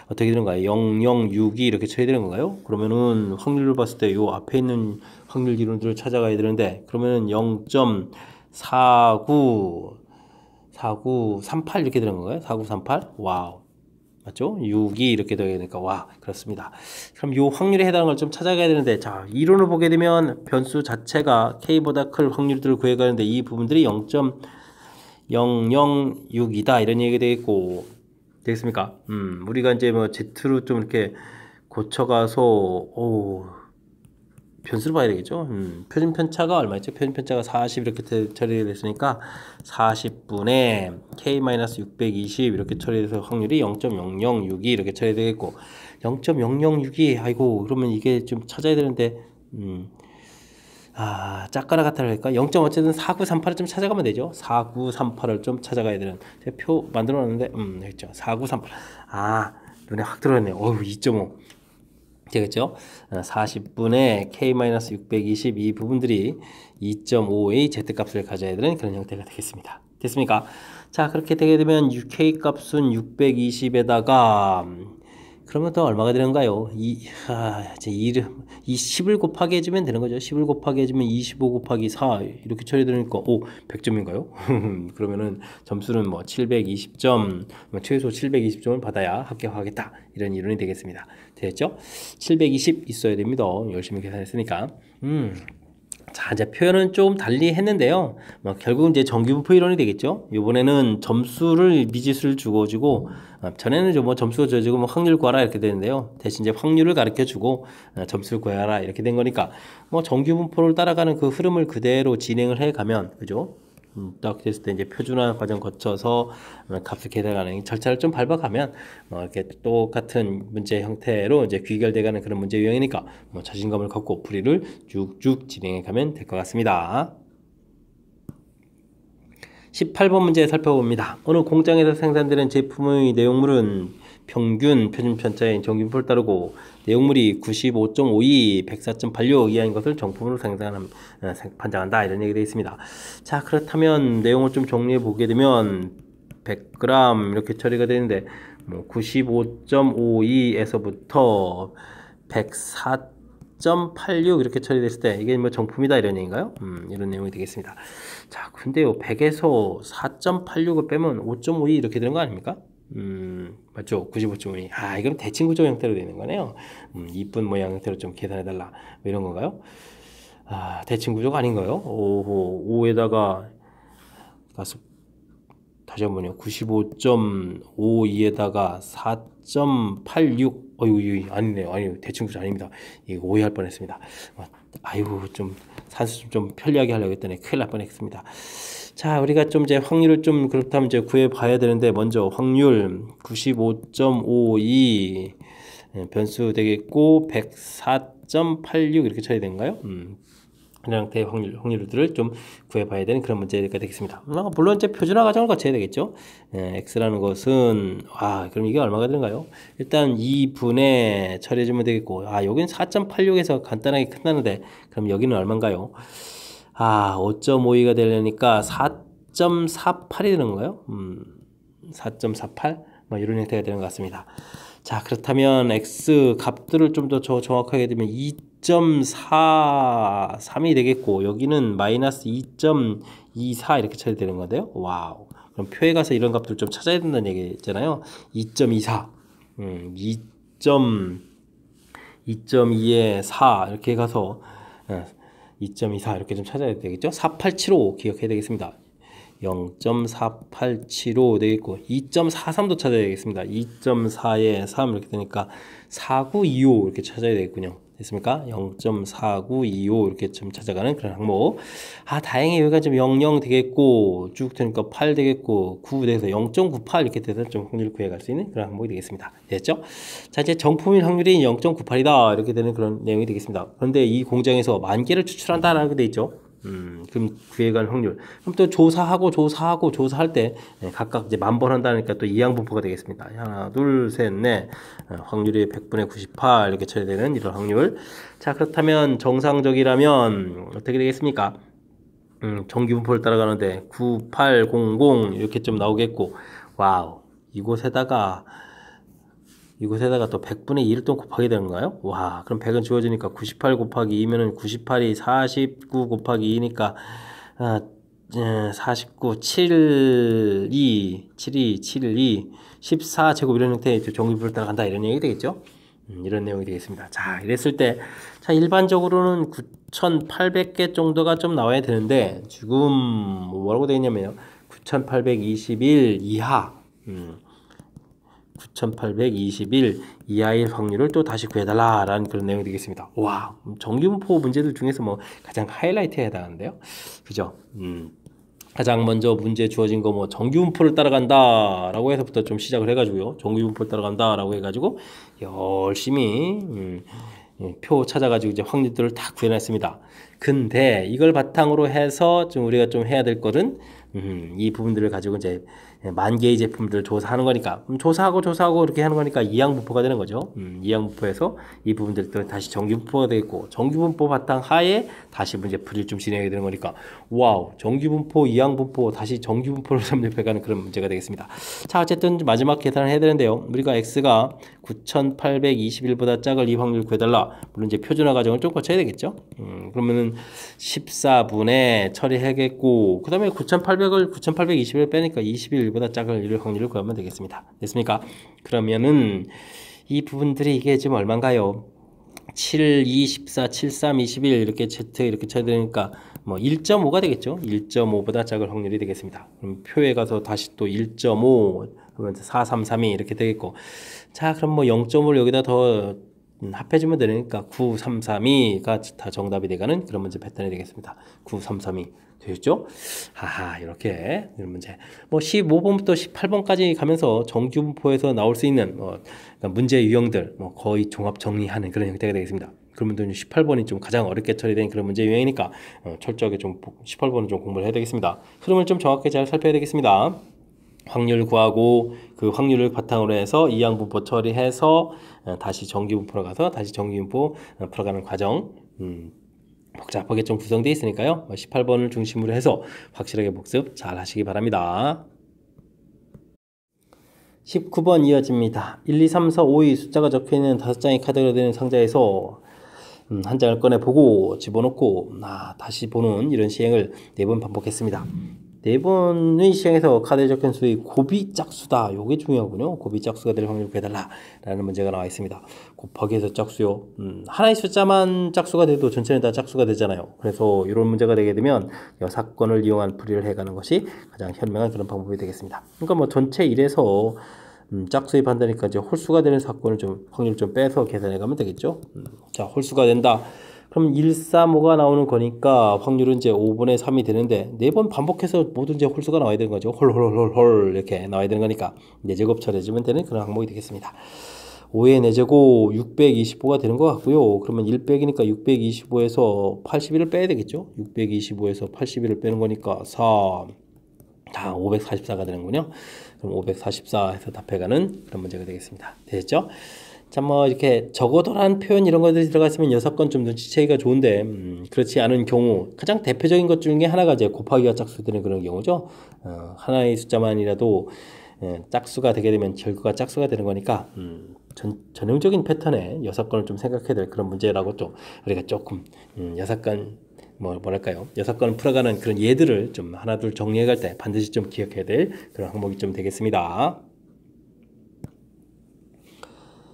어떻게 되는가요? 006이 이렇게 쳐야 되는 건가요? 그러면은 확률을 봤을 때 이 앞에 있는 확률 이론들을 찾아가야 되는데 그러면은 0.4938 이렇게 되는 건가요? 4938? 와우. 맞죠? 6이 이렇게 되니까 와, 그렇습니다. 그럼 이 확률에 해당하는 걸 좀 찾아가야 되는데, 자, 이론을 보게 되면 변수 자체가 K보다 클 확률들을 구해가는데 이 부분들이 0.006이다 이런 얘기가 되겠고, 되겠습니까? 우리가 이제 뭐 Z로 좀 이렇게 고쳐가서 변수를 봐야 되겠죠. 표준 편차가 얼마였죠? 표준 편차가 40 이렇게 처리됐으니까 40분의 K-620 이렇게 처리돼서 확률이 0.006이 이렇게 처리되겠고 0.006이 아이고 그러면 이게 좀 찾아야 되는데 짝가라 같아라 할까? 0. 어쨌든 4938을 좀 찾아가면 되죠. 4938을 좀 찾아가야 되는 표 만들어 놨는데 됐죠. 4938 눈에 확 들어왔네요. 2.5 되겠죠? 40분의 K-620 이 부분들이 2.5의 Z값을 가져야 되는 그런 형태가 되겠습니다. 됐습니까? 자, 그렇게 되게 되면 K값은 620에다가 그러면 또 얼마가 되는가요? 10을 곱하기 해주면 되는 거죠. 10을 곱하기 해주면 25 곱하기 4 이렇게 처리되니까 100점인가요? 그러면은 점수는 뭐 720점, 최소 720점을 받아야 합격하겠다. 이런 이론이 되겠습니다. 됐죠? 720 있어야 됩니다. 열심히 계산했으니까. 자, 이제 표현은 좀 달리 했는데요. 결국 이제 정규분포 이론이 되겠죠. 이번에는 점수를 미지수를 주고 전에는 좀 뭐 점수가 줘주고 뭐 확률 구하라 이렇게 되는데요. 대신 이제 확률을 가르쳐 주고 점수를 구하라 이렇게 된 거니까 뭐 정규분포를 따라가는 그 흐름을 그대로 진행을 해 가면 그죠? 딱 됐을 때 이제 표준화 과정 거쳐서 값을 계산하는 절차를 좀 밟아가면 이렇게 똑같은 문제 형태로 이제 귀결돼가는 그런 문제 유형이니까 자신감을 갖고 풀이를 쭉쭉 진행해 가면 될 것 같습니다. 18번 문제 살펴봅니다. 어느 공장에서 생산되는 제품의 내용물은 평균 표준 편차인 정규분포를 따르고 내용물이 95.52, 104.86 이하인 것을 정품으로 판정한다 이런 얘기 되어 있습니다. 자, 그렇다면 내용을 좀 정리해 보게 되면 100g 이렇게 처리가 되는데 95.52에서부터 104.86 이렇게 처리됐을 때 이게 뭐 정품이다 이런 얘기인가요? 이런 내용이 되겠습니다. 자, 근데요 100에서 4.86을 빼면 5.52 이렇게 되는 거 아닙니까? 맞죠? 95.52. 이건 대칭구조 형태로 되는 거네요. 이쁜 모양 형태로 좀 계산해달라. 뭐 이런 건가요? 대칭구조가 아닌가요? 5에다가 다시 한번요. 95.52에다가 4.86. 아니네요. 아니요. 대칭구조 아닙니다. 이거 오해할 뻔했습니다. 좀 산수 좀 편리하게 하려고 했더니 큰일 날 뻔했습니다. 자, 우리가 좀 이제 확률을 좀 그렇다면 이제 구해 봐야 되는데 먼저 확률 95.52 변수 되겠고 104.86 이렇게 쳐야 되는가요? 이런 형태의 확률들을 좀 구해봐야 되는 그런 문제가 되겠습니다. 물론 이제 표준화 과정을 거쳐야 되겠죠. x라는 것은 그럼 이게 얼마가 되는가요? 일단 2분에 처리해주면 되겠고, 여기는 4.86에서 간단하게 끝나는데, 그럼 여기는 얼마인가요? 5.52가 되려니까 4.48이 되는 건가요? 4.48? 뭐 이런 형태가 되는 것 같습니다. 자, 그렇다면 x 값들을 좀 더 정확하게 되면 2.43이 되겠고, 여기는 마이너스 2.24 이렇게 처리되는 건데요. 와우. 그럼 표에 가서 이런 값들 좀 찾아야 된다는 얘기잖아요. 2.24, 2.2에 4 이렇게 가서 2.24 이렇게 좀 찾아야 되겠죠. 4875 기억해야 되겠습니다. 0.4875 되겠고 2.43도 찾아야 되겠습니다. 2.4에 3 이렇게 되니까 4925 이렇게 찾아야 되겠군요. 됐습니까? 0.4925 이렇게 좀 찾아가는 그런 항목. 다행히 여기가 좀 00 되겠고 쭉 되니까 8 되겠고 9 돼서 0.98 이렇게 돼서 좀 확률을 구해갈 수 있는 그런 항목이 되겠습니다. 됐죠? 자, 이제 정품일 확률이 0.98이다 이렇게 되는 그런 내용이 되겠습니다. 그런데 이 공장에서 10,000개를 추출한다라고 돼 있죠. 그럼 구해갈 확률. 그럼 또 조사할 때 각각 이제 10,000번 한다니까 또 이항분포가 되겠습니다. 하나, 둘, 셋, 넷. 확률이 100분의 98 이렇게 처리되는 이런 확률. 자, 그렇다면 정상적이라면 어떻게 되겠습니까? 정기분포를 따라가는데 9, 8, 0, 0 이렇게 좀 나오겠고, 와우, 이곳에다가 또 100분의 2를 또 곱하게 되는가요? 와, 그럼 100은 주어지니까 98 곱하기 2면은 98이 49 곱하기 2니까 49, 7, 2, 14제곱 이런 형태의 정기분포를 따라간다 이런 내용이 되겠죠? 이런 내용이 되겠습니다. 자, 이랬을 때 일반적으로는 9,800개 정도가 좀 나와야 되는데 지금 뭐라고 되어 있냐면요. 9,821 이하 9,821 이하의 확률을 또 다시 구해달라라는 그런 내용이 되겠습니다. 와, 정기분포 문제들 중에서 뭐 가장 하이라이트에 해당하는데요. 그죠? 가장 먼저 문제 주어진 거 뭐 정기분포를 따라간다 라고 해서부터 좀 시작을 해가지고요. 정기분포를 따라간다 라고 해가지고 열심히 표 찾아가지고 이제 확률들을 다 구해놨습니다. 근데 이걸 바탕으로 해서 좀 우리가 좀 해야 될 것은 이 부분들을 가지고 이제 10,000개의 제품들을 조사하는 거니까 조사하고 이렇게 하는 거니까 이항분포가 되는 거죠. 이항분포에서 이 부분들도 다시 정기분포가 되겠고 정기분포 바탕 하에 다시 문제 풀이를 좀 진행하게 되는 거니까 와우, 정기분포, 이항분포 다시 정기분포로 점nhập해가는 그런 문제가 되겠습니다. 자, 어쨌든 마지막 계산을 해야 되는데요. 우리가 x가 9,821보다 작을 이 확률 구해달라. 물론 이제 표준화 과정을 좀 거쳐야 되겠죠. 그러면은 14분에 처리하겠고 그 다음에 9,800을 9,821을 빼니까 21보다 작을 이를 확률을 구하면 되겠습니다. 됐습니까? 그러면은 이 부분들이 이게 지금 얼마인가요? 7, 2, 14, 7, 3, 21 이렇게 Z 이렇게 쳐야 되니까 뭐 1.5가 되겠죠. 1.5보다 작을 확률이 되겠습니다. 그럼 표에 가서 다시 또 1.5 그러면 4, 3, 3, 2 이렇게 되겠고 자, 그럼 뭐 0.5를 여기다 더 합해주면 되니까 9, 3, 3, 2가 다 정답이 돼가는 그런 문제 패턴이 되겠습니다. 9, 3, 3, 2 되겠죠? 이렇게 이런 문제. 뭐 15번부터 18번까지 가면서 정기분포에서 나올 수 있는 그러니까 문제 유형들 거의 종합 정리하는 그런 형태가 되겠습니다. 그러면 또 18번이 좀 가장 어렵게 처리된 그런 문제 유형이니까 철저하게 좀 18번은 좀 공부를 해야 되겠습니다. 흐름을 좀 정확하게 잘 살펴야 되겠습니다. 확률 구하고 그 확률을 바탕으로 해서 이항분포 처리해서 다시 정기분포로 가서 다시 정기분포 풀어가는 과정 복잡하게 좀 구성되어 있으니까요. 18번을 중심으로 해서 확실하게 복습 잘 하시기 바랍니다. 19번 이어집니다. 1, 2, 3, 4, 5, 2 숫자가 적혀있는 5장의 카드가 되는 상자에서 한 장을 꺼내보고 집어넣고 다시 보는 이런 시행을 4번 반복했습니다. 4번의 시행에서 카드에 적힌 수의 곱이 짝수다. 요게 중요하군요. 곱이 짝수가 될 확률을 구해달라 라는 문제가 나와 있습니다. 곱하기 해서 짝수요. 하나의 숫자만 짝수가 돼도 전체는 다 짝수가 되잖아요. 그래서 이런 문제가 되게 되면 이 사건을 이용한 풀이를 해가는 것이 가장 현명한 그런 방법이 되겠습니다. 그러니까 뭐 전체 1에서 짝수입 한다니까 이제 홀수가 되는 사건을 좀 확률 좀 빼서 계산해 가면 되겠죠. 자, 홀수가 된다. 그럼 1, 3, 5가 나오는 거니까 확률은 이제 5분의 3이 되는데 4번 반복해서 모두 이제 홀수가 나와야 되는 거죠. 홀 이렇게 나와야 되는 거니까 4제곱 처리해주면 되는 그런 항목이 되겠습니다. 5의 4제곱 625가 되는 것 같고요. 그러면 1 빼기니까 625에서 81을 빼야 되겠죠. 625에서 81을 빼는 거니까 4, 다 544가 되는군요. 그럼 544 해서 답해가는 그런 문제가 되겠습니다. 됐죠? 자, 뭐 이렇게 적어도란 표현 이런 것들이 들어갔으면 6건 좀 눈치채기가 좋은데 그렇지 않은 경우 가장 대표적인 것 중에 하나가 이제 곱하기가 짝수 되는 그런 경우죠. 하나의 숫자만이라도 짝수가 되게 되면 결과가 짝수가 되는 거니까 전형적인 패턴의 6건을 좀 생각해야 될 그런 문제라고 좀 우리가 조금 6건 뭐랄까요? 6건을 풀어가는 그런 예들을 좀 하나 둘 정리해 갈 때 반드시 좀 기억해야 될 그런 항목이 좀 되겠습니다.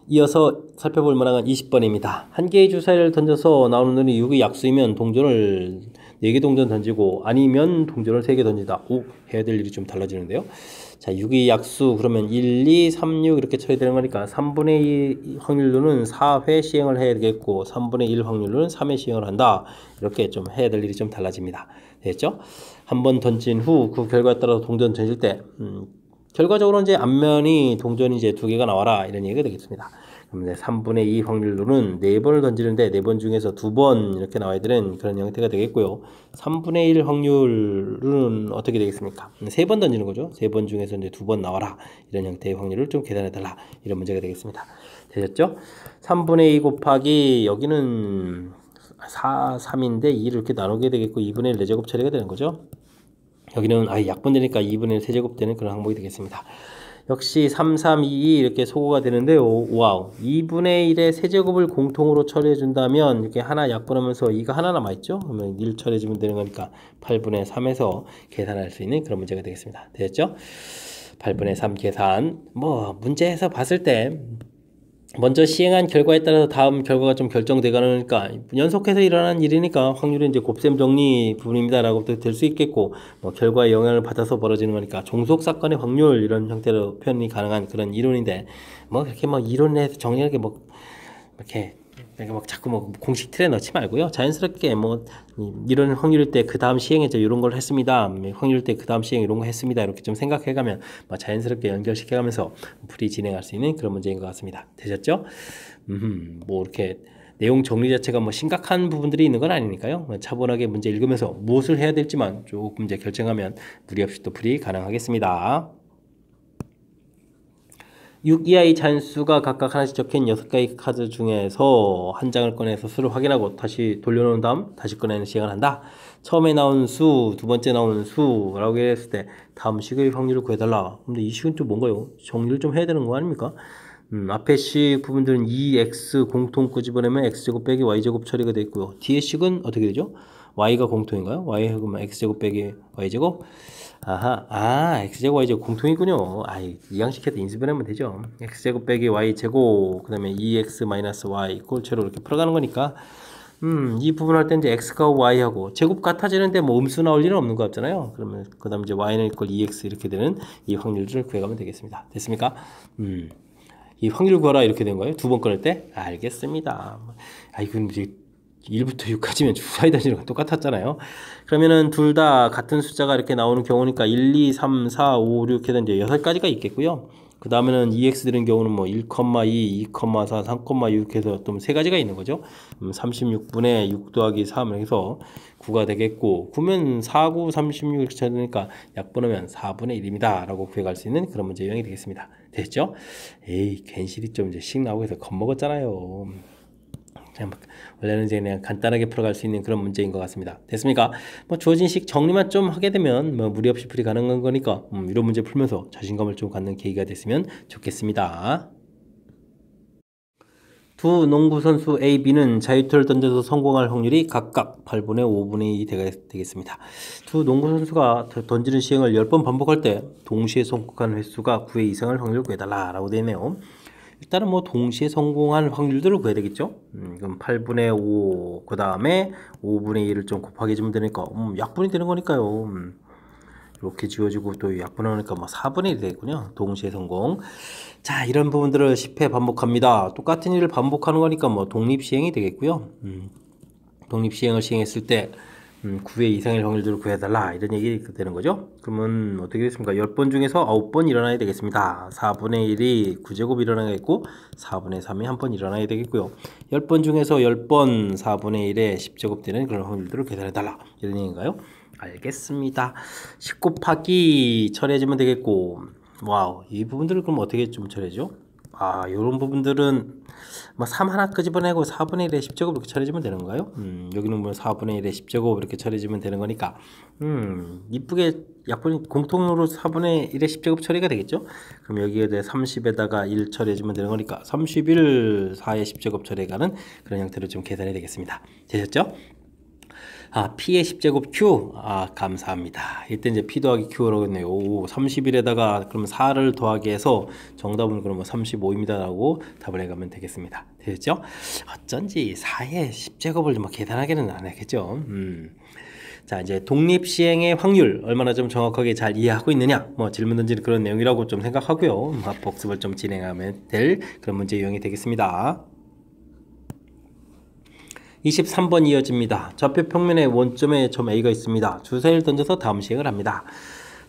이어서 살펴볼 문항은 20번입니다. 한 개의 주사위를 던져서 나오는 눈이 6의 약수이면 동전을 4개 동전 던지고 아니면 동전을 3개 던지다. 오, 해야 될 일이 좀 달라지는데요. 자, 6의 약수 그러면 1, 2, 3, 6 이렇게 쳐야 되는 거니까 3분의 2 확률로는 4회 시행을 해야 되겠고 3분의 1 확률로는 3회 시행을 한다. 이렇게 좀 해야 될 일이 좀 달라집니다. 됐죠? 한번 던진 후 그 결과에 따라서 동전 던질 때 결과적으로 이제 앞면이 동전이 이제 2개가 나와라 이런 얘기가 되겠습니다. 그럼 이제 3분의 2 확률로는 4번을 던지는데 4번 중에서 2번 이렇게 나와야 되는 그런 형태가 되겠고요. 3분의 1 확률은 어떻게 되겠습니까? 3번 던지는 거죠. 3번 중에서 이제 2번 나와라 이런 형태의 확률을 좀 계산해 달라 이런 문제가 되겠습니다. 되셨죠? 3분의 2 곱하기 여기는 3인데 2를 이렇게 나누게 되겠고 2분의 1 4제곱 처리가 되는 거죠. 여기는 아예 약분되니까 2분의 1 세제곱 되는 그런 항목이 되겠습니다. 역시 3, 3, 2, 2 이렇게 소거가 되는데요. 와우. 2분의 1의 세제곱을 공통으로 처리해 준다면 이렇게 하나 약분하면서 2가 하나 남아있죠. 그러면 1 처리해 주면 되는 거니까 8분의 3에서 계산할 수 있는 그런 문제가 되겠습니다. 됐죠? 8분의 3 계산. 뭐 문제에서 봤을 때 먼저 시행한 결과에 따라서 다음 결과가 좀 결정되가니까 연속해서 일어나는 일이니까 확률은 이제 곱셈 정리 부분입니다라고 될 수 있겠고 뭐 결과에 영향을 받아서 벌어지는 거니까 종속 사건의 확률 이런 형태로 표현이 가능한 그런 이론인데 뭐 그렇게 뭐 이론에서 정리하게 뭐 이렇게 내가 막 자꾸 뭐 공식 틀에 넣지 말고요. 자연스럽게 뭐 이런 확률일 때 그 다음 시행에서 이런 걸 했습니다. 확률일 때 그 다음 시행 이런 거 했습니다. 이렇게 좀 생각해가면 뭐 자연스럽게 연결시켜가면서 풀이 진행할 수 있는 그런 문제인 것 같습니다. 되셨죠? 뭐 이렇게 내용 정리 자체가 뭐 심각한 부분들이 있는 건 아니니까요. 차분하게 문제 읽으면서 무엇을 해야 될지만 조금 이제 결정하면 무리 없이 또 풀이 가능하겠습니다. 6 이하의 잔수가 각각 하나씩 적힌 6개의 카드 중에서 한 장을 꺼내서 수를 확인하고 다시 돌려놓은 다음 다시 꺼내는 시행을 한다. 처음에 나온 수, 두 번째 나온 수라고 했을 때 다음 식의 확률을 구해달라. 근데 이 식은 좀 뭔가요? 정리를 좀 해야 되는 거 아닙니까? 앞에 식 부분들은 2x 공통 끄집어내면 x제곱 빼기 y제곱 처리가 되어 있고요. 뒤에 식은 어떻게 되죠? y가 공통인가요? y하고 x제곱 빼기 y제곱? 아하, x제곱 y제곱 공통이군요. 이항식해서 인수분해하면 되죠. x제곱 빼기 y제곱, 그 다음에 2x 마이너스 y 꼴체로 이렇게 풀어가는 거니까 이 부분 할 때 이제 x가 y하고 제곱 같아지는데 뭐 음수 나올 일은 없는 것 같잖아요. 그러면 그 다음 이제 y는 이꼴 2x 이렇게 되는 이 확률을 구해가면 되겠습니다. 됐습니까? 이 확률 구하라 이렇게 된 거예요. 2번 꺼낼 때? 알겠습니다. 이건 이제 1부터 6까지면 주사위 던지는 건 똑같았잖아요. 그러면은 둘 다 같은 숫자가 이렇게 나오는 경우니까 1, 2, 3, 4, 5, 6 이렇게 이제 6가지가 있겠고요. 그 다음에는 2x 되는 경우는 뭐 1,2, 2,4, 3,6 해서 또 3가지가 있는 거죠. 36분의 6 더하기 3 해서 9가 되겠고 9면 4, 9, 36 이렇게 쳐야 약분하면 4분의 1입니다. 라고 구해갈 수 있는 그런 문제 유형이 되겠습니다. 됐죠? 괜시리 좀 이제 식 나오고 해서 겁먹었잖아요. 원래는 이제 그냥 간단하게 풀어갈 수 있는 그런 문제인 것 같습니다. 됐습니까? 뭐 주어진 식 정리만 좀 하게 되면 뭐 무리 없이 풀이 가능한 거니까 이런 문제 풀면서 자신감을 좀 갖는 계기가 됐으면 좋겠습니다. 두 농구 선수 A, B는 자유투를 던져서 성공할 확률이 각각 8분의 5분의 2 되겠습니다. 두 농구 선수가 던지는 시행을 10번 반복할 때 동시에 성공한 횟수가 9회 이상을 확률을 구해달라라고 되어 있네요. 일단은 뭐 동시에 성공한 확률들을 구해야 되겠죠. 그럼 8분의 5, 그 다음에 5분의 1을 좀 곱하기 주면 되니까 약분이 되는 거니까요. 이렇게 지워지고 또 약분하니까 뭐 4분의 1이 되겠군요. 동시에 성공. 자, 이런 부분들을 10회 반복합니다. 똑같은 일을 반복하는 거니까 뭐 독립시행이 되겠고요. 독립시행을 시행했을 때 9의 이상일 확률들을 구해달라 이런 얘기 되는 거죠. 그러면 어떻게 됐습니까? 10번 중에서 9번 일어나야 되겠습니다. 4분의 1이 9제곱 일어나겠고 4분의 3이 한 번 일어나야 되겠고요. 10번 중에서 10번 4분의 1에 10제곱 되는 그런 확률들을 계산해달라 이런 얘기인가요? 알겠습니다. 10 곱하기 처리해주면 되겠고, 와우, 이 부분들을 그럼 어떻게 좀 처리해죠? 요런 부분들은 뭐 3 하나 끄집어내고 4분의 1에 10제곱 이렇게 처리해주면 되는 건가요? 여기는 뭐 4분의 1에 10제곱 이렇게 처리해주면 되는 거니까 이쁘게 약분이 공통으로 4분의 1에 10제곱 처리가 되겠죠? 그럼 여기에 대해 30에다가 1 처리해주면 되는 거니까 31 4에 10제곱 처리해가는 그런 형태로 좀 계산이 되겠습니다. 되셨죠? P의 10제곱 Q. 감사합니다. 이때 이제 P 더하기 Q라고 했네요. 31에다가 그러면 4를 더하기 해서 정답은 그러면 35입니다. 라고 답을 해가면 되겠습니다. 되겠죠? 어쩐지 4의 10제곱을 좀 계산하기는 안 하겠죠? 자, 이제 독립시행의 확률 얼마나 좀 정확하게 잘 이해하고 있느냐 뭐 질문 던지는 그런 내용이라고 좀 생각하고요. 복습을 좀 진행하면 될 그런 문제 유형이 되겠습니다. 23번 이어집니다. 좌표 평면에 원점에 점 A가 있습니다. 주사위를 던져서 다음 시행을 합니다.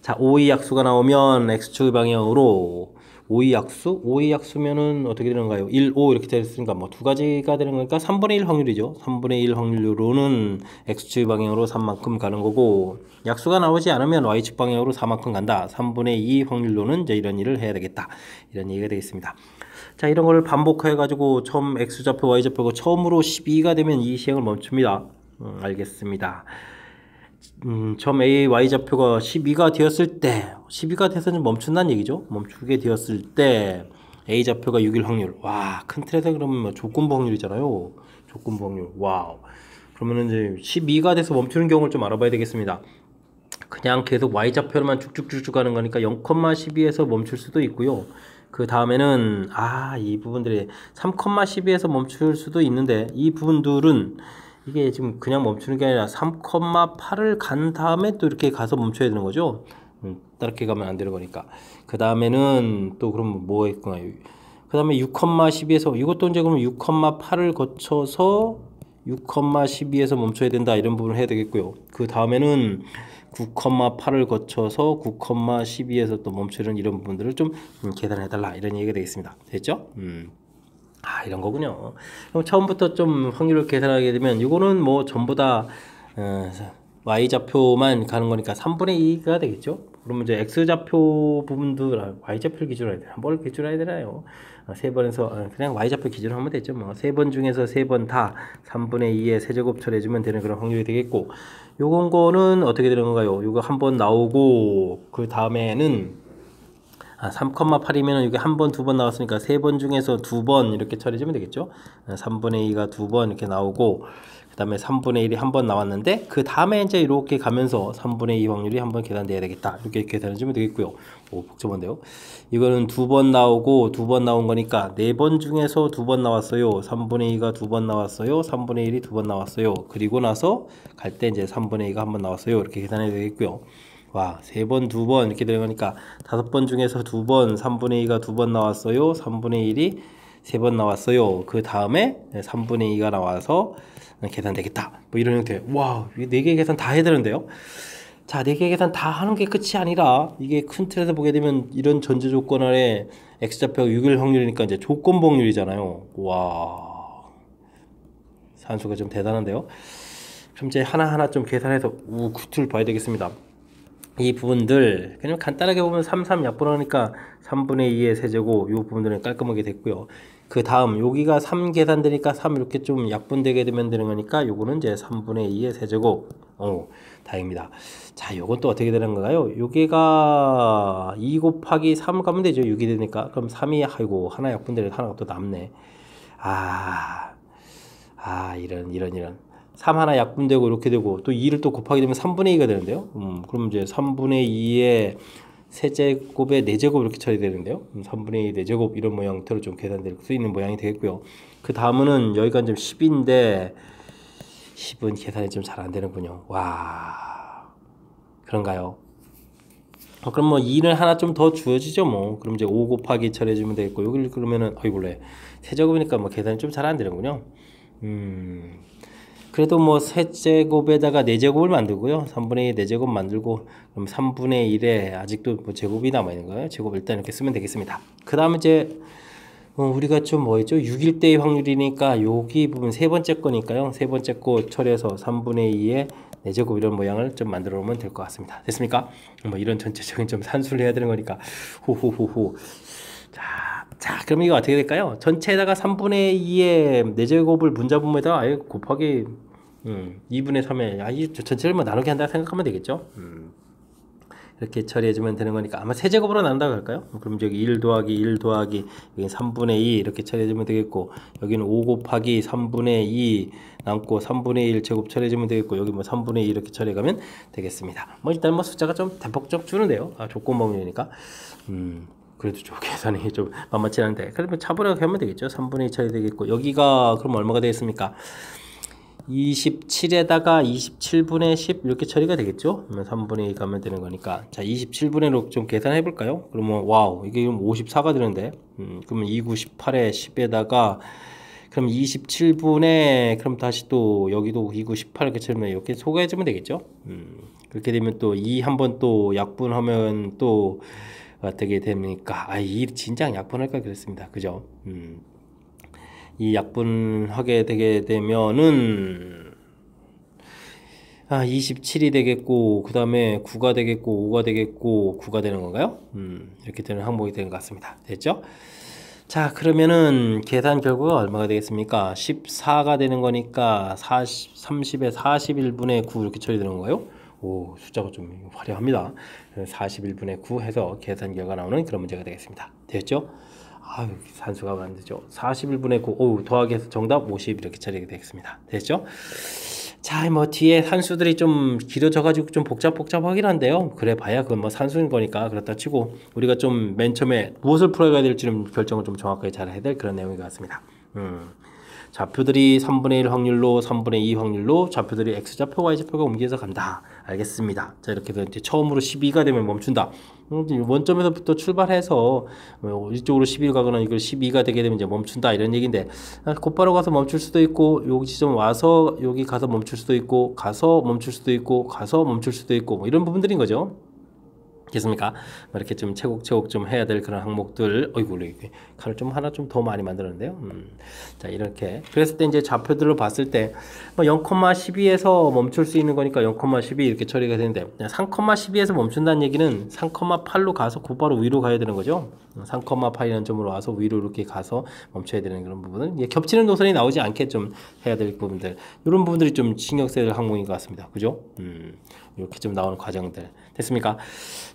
자, 5의 약수가 나오면 X축 방향으로 5의 약수? 5의 약수면은 어떻게 되는가요? 1, 5 이렇게 되었으니까 뭐 두 가지가 되는 거니까 3분의 1 확률이죠. 3분의 1 확률로는 X축 방향으로 3만큼 가는 거고, 약수가 나오지 않으면 Y축 방향으로 4만큼 간다. 3분의 2 확률로는 이제 이런 일을 해야 되겠다. 이런 얘기가 되겠습니다. 자, 이런 걸 반복해 가지고 처음 X좌표 Y좌표가 처음으로 12가 되면 이 시행을 멈춥니다. 알겠습니다. 점 A Y좌표가 12가 되었을 때 12가 돼서는 멈춘다는 얘기죠. 멈추게 되었을 때 A좌표가 6일 확률. 와, 큰 틀에서 그러면 뭐 조건부 확률이잖아요. 조건부 확률. 와우. 그러면은 이제 12가 돼서 멈추는 경우를 좀 알아봐야 되겠습니다. 그냥 계속 Y좌표로만 쭉쭉쭉쭉 가는 거니까 0,12에서 멈출 수도 있고요. 그 다음에는 이 부분들이 3,12에서 멈출 수도 있는데, 이 부분들은 이게 지금 그냥 멈추는 게 아니라 3,8을 간 다음에 또 이렇게 가서 멈춰야 되는 거죠. 이렇게 가면 안 되는 거니까. 그 다음에는 또 그럼 뭐가 있구나. 그 다음에 6,12에서 이것도 이제 그러면 6,8을 거쳐서 6,12에서 멈춰야 된다 이런 부분을 해야 되겠고요. 그 다음에는 9,8을 거쳐서 9,12에서 또 멈추는 이런 부분들을 좀 계산해달라 이런 얘기가 되겠습니다. 됐죠? 이런 거군요. 그럼 처음부터 좀 확률을 계산하게 되면 이거는 뭐 전부 다 Y좌표만 가는 거니까 3분의 2가 되겠죠? 그러면 이제 X좌표 부분도 Y좌표를 기준으로 해야 되나? 뭘 기준으로 해야 되나요? 세 번에서 그냥 Y좌표 기준으로 하면 되죠. 뭐 세 번 중에서 세 번 다 3분의 2의 세제곱 처리해주면 되는 그런 확률이 되겠고, 요건 거는 어떻게 되는 건가요? 요거 한 번 나오고 그 다음에는 3,8이면 이게 한 번, 두 번 나왔으니까 세 번 중에서 두 번 이렇게 처리해주면 되겠죠. 3분의 2가 두 번 이렇게 나오고, 그 다음에 3분의 1이 한 번 나왔는데, 그 다음에 이제 이렇게 가면서 3분의 2 확률이 한 번 계산돼야 되겠다. 이렇게 계산해주면 되겠고요. 복잡한데요. 이거는 두 번 나오고 두 번 나온 거니까 네 번 중에서 두 번 나왔어요. 3분의 2가 두 번 나왔어요. 3분의 1이 두 번 나왔어요. 그리고 나서 갈 때 이제 3분의 2가 한 번 나왔어요. 이렇게 계산해야 되겠고요. 와, 세 번, 두 번 이렇게 들어가니까 다섯 번 중에서 두 번, 3분의 2가 두 번 나왔어요. 3분의 1이 세 번 나왔어요. 그 다음에 3분의 2가 나와서 계산되겠다. 뭐 이런 형태. 와, 네 개 계산 다 해야 되는데요. 자, 네 개 계산 다 하는 게 끝이 아니라 이게 큰 틀에서 보게 되면 이런 전제 조건 아래 X좌표가 6일 확률이니까 이제 조건부 확률이잖아요. 와, 산수가 좀 대단한데요. 그럼 이제 하나하나 좀 계산해서 구틀 봐야 되겠습니다. 이 부분들 그냥 간단하게 보면 3, 3 약분하니까 3분의 2의 세제곱 이 부분들은 깔끔하게 됐고요. 그 다음 여기가 3 계산되니까 3 이렇게 좀 약분되게 되면 되는 거니까 요거는 이제 3분의 2의 세제곱. 다행입니다. 자, 요건 또 어떻게 되는 건가요? 요게가 2 곱하기 3 가면 되죠. 6이 되니까. 그럼 3이 아이고 하나 약분되는 하나가 또 남네. 이런 3 하나 약분되고 이렇게 되고 또 2를 또 곱하게 되면 3분의 2가 되는데요. 그럼 이제 3분의 2의 세제곱에 4제곱 이렇게 처리되는데요. 3분의 2 4제곱 이런 모양대로 좀 계산될 수 있는 모양이 되겠고요. 그 다음은 여기가 좀 10인데 10은 계산이 좀 잘 안 되는군요. 와, 그런가요? 그럼 뭐 2는 하나 좀 더 주어지죠 뭐. 그럼 이제 5 곱하기 처리해주면 되겠고, 여기를 그러면은 세제곱이니까 뭐 계산이 좀 잘 안 되는군요. 그래도 뭐 세제곱에다가 4제곱을 만들고요. 3분의 2 4제곱 만들고 그럼 3분의 1에 아직도 뭐 제곱이 남아있는 거예요. 제곱 일단 이렇게 쓰면 되겠습니다. 그 다음에 이제 우리가 좀 뭐였죠? 6일 때의 확률이니까 여기 부분 세 번째 거니까요. 세 번째 거 처리해서 3분의 2에 4제곱 이런 모양을 좀 만들어 놓으면 될 것 같습니다. 됐습니까? 뭐 이런 전체적인 좀 산수를 해야 되는 거니까 호호호호. 자, 그럼 이거 어떻게 될까요? 전체에다가 3분의 2의 4제곱을 분자분모에다가 아예 곱하기 2분의 3에 이 전체를 뭐 나누게 한다 생각하면 되겠죠? 이렇게 처리해주면 되는 거니까 아마 세제곱으로 나눈다고 할까요? 그럼 여기 1 더하기 1 더하기 여기 3분의 2 이렇게 처리해주면 되겠고 여기는 5 곱하기 3분의 2 남고 3분의 1 제곱 처리해주면 되겠고 여기 뭐 3분의 2 이렇게 처리해가면 되겠습니다. 뭐 일단 뭐 숫자가 좀 대폭 좀 주는데요. 조건 범위니까 그래도 좀 계산이 좀 만만치 않은데 그러면 차분하게 하면 되겠죠. 3분의 2 처리되겠고 여기가 그럼 얼마가 되겠습니까? 27에다가 27분의 10 이렇게 처리가 되겠죠. 그러면 3분의 2 가면 되는 거니까 자 27분의 6 좀 계산해 볼까요? 그러면 와우 이게 54가 되는데 그러면 298에 10에다가 그럼 27분의 그럼 다시 또 여기도 298 이렇게 처리면 이렇게 소개해주면 되겠죠. 그렇게 되면 또 2 한번 또 약분하면 또 어떻게 됩니까? 이 진작 약분할까 그랬습니다. 그죠? 이 약분하게 되게 되면은 27이 되겠고 그 다음에 9가 되겠고 5가 되겠고 9가 되는 건가요? 이렇게 되는 항목이 되는 것 같습니다. 됐죠? 자 그러면은 계산 결과가 얼마가 되겠습니까? 14가 되는 거니까 30에 41분의 9 이렇게 처리되는 건가요? 오 숫자가 좀 화려합니다. 41분의 9 해서 계산 결과 나오는 그런 문제가 되겠습니다. 됐죠? 산수가 안 되죠. 41분의 9 더하기 해서 정답 50 이렇게 처리가 되겠습니다. 됐죠? 자, 뭐 뒤에 산수들이 좀 길어져가지고 좀 복잡하긴 한데요. 그래 봐야 그건 뭐 산수인 거니까 그렇다 치고 우리가 좀 맨 처음에 무엇을 풀어가야 될지는 결정을 좀 정확하게 잘 해야 될 그런 내용인 것 같습니다. 좌표들이 3분의 1 확률로 3분의 2 확률로 좌표들이 X좌표 Y좌표가 옮겨서 간다. 알겠습니다. 자 이렇게 이제 처음으로 12가 되면 멈춘다. 원점에서부터 출발해서 이쪽으로 11 가거나 이걸 12가 되게 되면 이제 멈춘다 이런 얘기인데 곧바로 가서 멈출 수도 있고 여기 지점 와서 여기 가서 멈출 수도 있고 가서 멈출 수도 있고 가서 멈출 수도 있고 뭐 이런 부분들인 거죠. 겠습니까? 이렇게 좀 체곡 좀 해야 될 그런 항목들. 어이구, 이렇게 칼을 좀 하나 좀 더 많이 만들었는데요. 자, 이렇게. 그랬을 때 이제 좌표들로 봤을 때, 뭐 0,12에서 멈출 수 있는 거니까 0,12 이렇게 처리가 되는데, 3,12에서 멈춘다는 얘기는 3,8로 가서 곧바로 위로 가야 되는 거죠. 3,8이라는 점으로 와서 위로 이렇게 가서 멈춰야 되는 그런 부분은 겹치는 노선이 나오지 않게 좀 해야 될 부분들. 이런 부분들이 좀 신경 써야 될 항목인 것 같습니다. 그죠? 이렇게 좀 나오는 과정들. 됐습니까?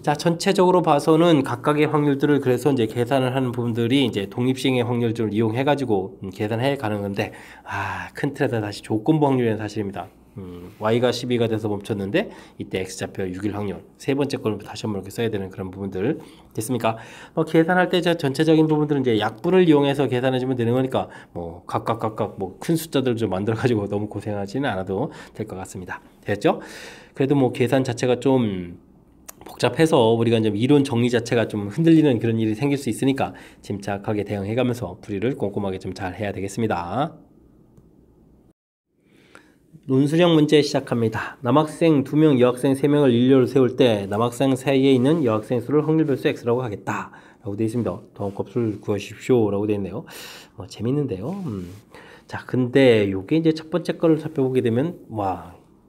자, 전체적으로 봐서는 각각의 확률들을 그래서 이제 계산을 하는 부분들이 이제 독립시행의 확률을 이용해 가지고 계산해 가는 건데 큰 틀에서 다시 조건부 확률이라는 사실입니다. y가 12가 돼서 멈췄는데 이때 x좌표 6일 확률 세 번째 거는 다시 한번 이렇게 써야 되는 그런 부분들 됐습니까? 계산할 때 전체적인 부분들은 이제 약분을 이용해서 계산해 주면 되는 거니까 뭐 각각 뭐 큰 숫자들을 좀 만들어 가지고 너무 고생하지는 않아도 될 것 같습니다. 됐죠? 그래도 뭐 계산 자체가 좀 복잡해서 우리가 이제 이론 정리 자체가 좀 흔들리는 그런 일이 생길 수 있으니까 침착하게 대응해가면서 풀이를 꼼꼼하게 좀 잘 해야 되겠습니다. 논술형 문제 시작합니다. 남학생 2명, 여학생 3명을 일렬로 세울 때 남학생 사이에 있는 여학생 수를 확률별수 x라고 하겠다 라고 되어 있습니다. 더한 값을 구하십시오 라고 되어 있네요. 재밌는데요. 자, 근데 요게 이제 첫 번째 거를 살펴보게 되면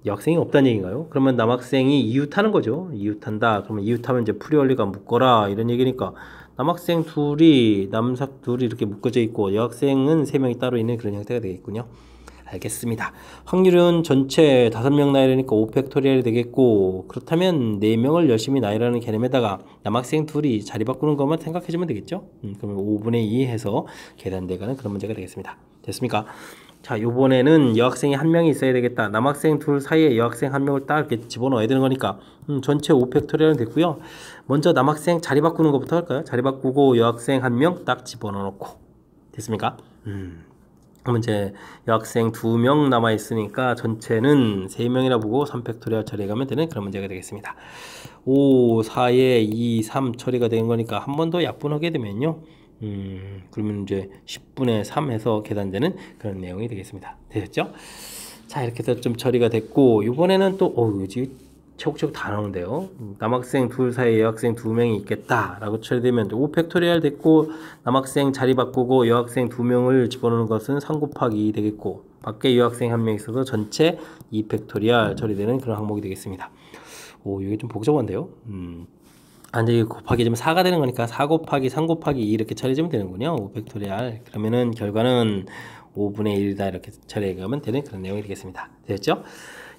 여학생이 없다는 얘기인가요? 그러면 남학생이 이웃하는 거죠. 이웃한다. 그러면 이웃하면 이제 풀이원리가 묶어라 이런 얘기니까 남학생 둘이 남삭 둘이 이렇게 묶어져 있고 여학생은 3명이 따로 있는 그런 형태가 되겠군요. 알겠습니다. 확률은 전체 5명 나이라니까 5팩토리얼이 되겠고 그렇다면 4명을 열심히 나이라는 개념에다가 남학생 둘이 자리 바꾸는 것만 생각해주면 되겠죠. 그러면 5분의 2 해서 계산돼가는 그런 문제가 되겠습니다. 됐습니까? 자, 요번에는 여학생이 1명이 있어야 되겠다. 남학생 둘 사이에 여학생 1명을 딱 이렇게 집어넣어야 되는 거니까 전체 5팩토리얼은 됐고요. 먼저 남학생 자리 바꾸는 것부터 할까요? 자리 바꾸고 여학생 1명 딱 집어넣고 됐습니까? 그러면 이제 여학생 2명 남아있으니까 전체는 3명이라 보고 3팩토리얼 처리해가면 되는 그런 문제가 되겠습니다. 5, 4에 2, 3 처리가 되는 거니까 한 번 더 약분하게 되면요. 그러면 이제 10분의 3 해서 계산되는 그런 내용이 되겠습니다. 되셨죠? 자, 이렇게 해서 좀 처리가 됐고, 이번에는 또, 이지 차곡차곡 다 나오는데요. 남학생 둘 사이에 여학생 두 명이 있겠다라고 처리되면 5 팩토리얼 됐고, 남학생 자리 바꾸고 여학생 두 명을 집어넣는 것은 3 곱하기 2 되겠고, 밖에 여학생 한 명 있어서 전체 2 팩토리얼 처리되는 그런 항목이 되겠습니다. 이게 좀 복잡한데요. 이제 곱하기 좀 4가 되는 거니까 4 곱하기 3 곱하기 2 이렇게 처리하면 되는군요. 5 팩토리얼. 그러면은 결과는 5분의 1이다 이렇게 처리하면 되는 그런 내용이 되겠습니다. 됐죠?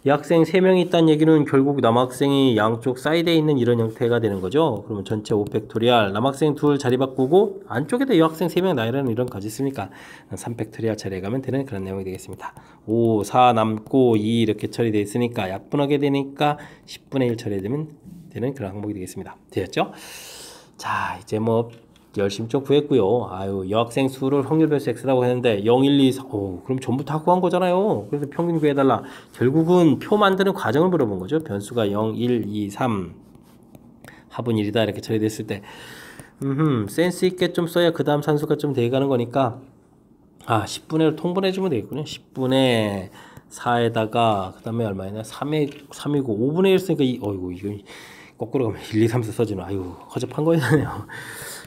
여학생 3명이 있다는 얘기는 결국 남학생이 양쪽 사이드에 있는 이런 형태가 되는 거죠. 그러면 전체 5 팩토리얼, 남학생 둘 자리 바꾸고 안쪽에도 여학생 3명 나이라는 이런 거지 있으니까 3 팩토리얼 처리해가면 되는 그런 내용이 되겠습니다. 5, 4 남고 2 이렇게 처리되어 있으니까 약분하게 되니까 10분의 1 처리되면 되는 그런 항목이 되겠습니다. 되었죠? 자, 이제 뭐 열심히 좀 구했고요. 여학생 수를 확률 변수 x라고 했는데 0, 1, 2, 4. 그럼 전부 다 구한 거잖아요. 그래서 평균 구해달라. 결국은 표 만드는 과정을 물어본 거죠. 변수가 0, 1, 2, 3 합은 1이다 이렇게 처리됐을 때 센스 있게 좀 써야 그 다음 산수가 좀 돼가는 거니까 10분의 1 통분해주면 되겠군요. 10분의 4에다가 그 다음에 얼마냐 3이고 5분의 1 쓰니까 이거 거꾸로 가면 1, 2, 3, 4 써지는 허접한 거였네요.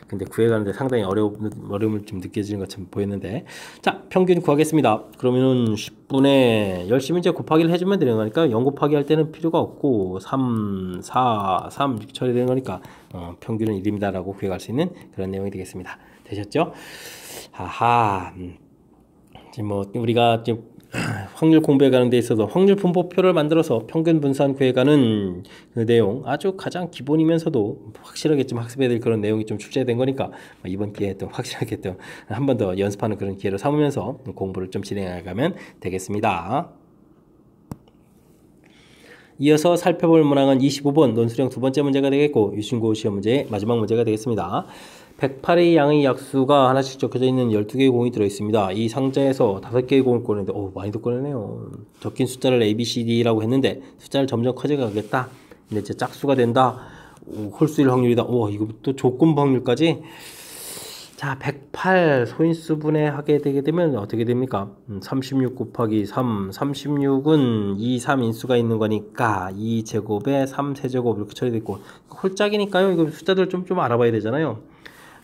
근데 구해가는데 상당히 어려움을 좀 느껴지는 것처럼 보였는데, 자, 평균 구하겠습니다. 그러면은 10분의 열심히 이제 곱하기를 해주면 되는 거니까 0 곱하기 할 때는 필요가 없고 3, 4, 3 이렇게 처리되는 거니까 평균은 1입니다 라고 구해갈 수 있는 그런 내용이 되겠습니다. 되셨죠? 지금 뭐 우리가 지금 확률 공부해가는 데 있어서 확률 분포표를 만들어서 평균 분산 구해가는 그 내용 아주 가장 기본이면서도 확실하게 좀 학습해야 될 그런 내용이 좀 출제된 거니까 이번 기회에 또 확실하게 또 한 번 더 연습하는 그런 기회를 삼으면서 공부를 좀 진행해가면 되겠습니다. 이어서 살펴볼 문항은 25번 논술형 두 번째 문제가 되겠고 유신고 시험 문제의 마지막 문제가 되겠습니다. 108의 양의 약수가 하나씩 적혀져 있는 12개의 공이 들어있습니다. 이 상자에서 5개의 공을 꺼내는데 많이도 꺼내네요. 적힌 숫자를 A, B, C, D라고 했는데 숫자를 점점 커져가겠다. 근데 이제 짝수가 된다. 홀수일 확률이다. 이거 또 조건 확률까지. 자, 108 소인수 분해하게 되게 되면 어떻게 됩니까? 36 곱하기 3, 36은 2, 3인수가 있는 거니까 2제곱에 3세제곱 이렇게 처리됐고 홀짝이니까요. 이거 숫자들 좀 알아봐야 되잖아요.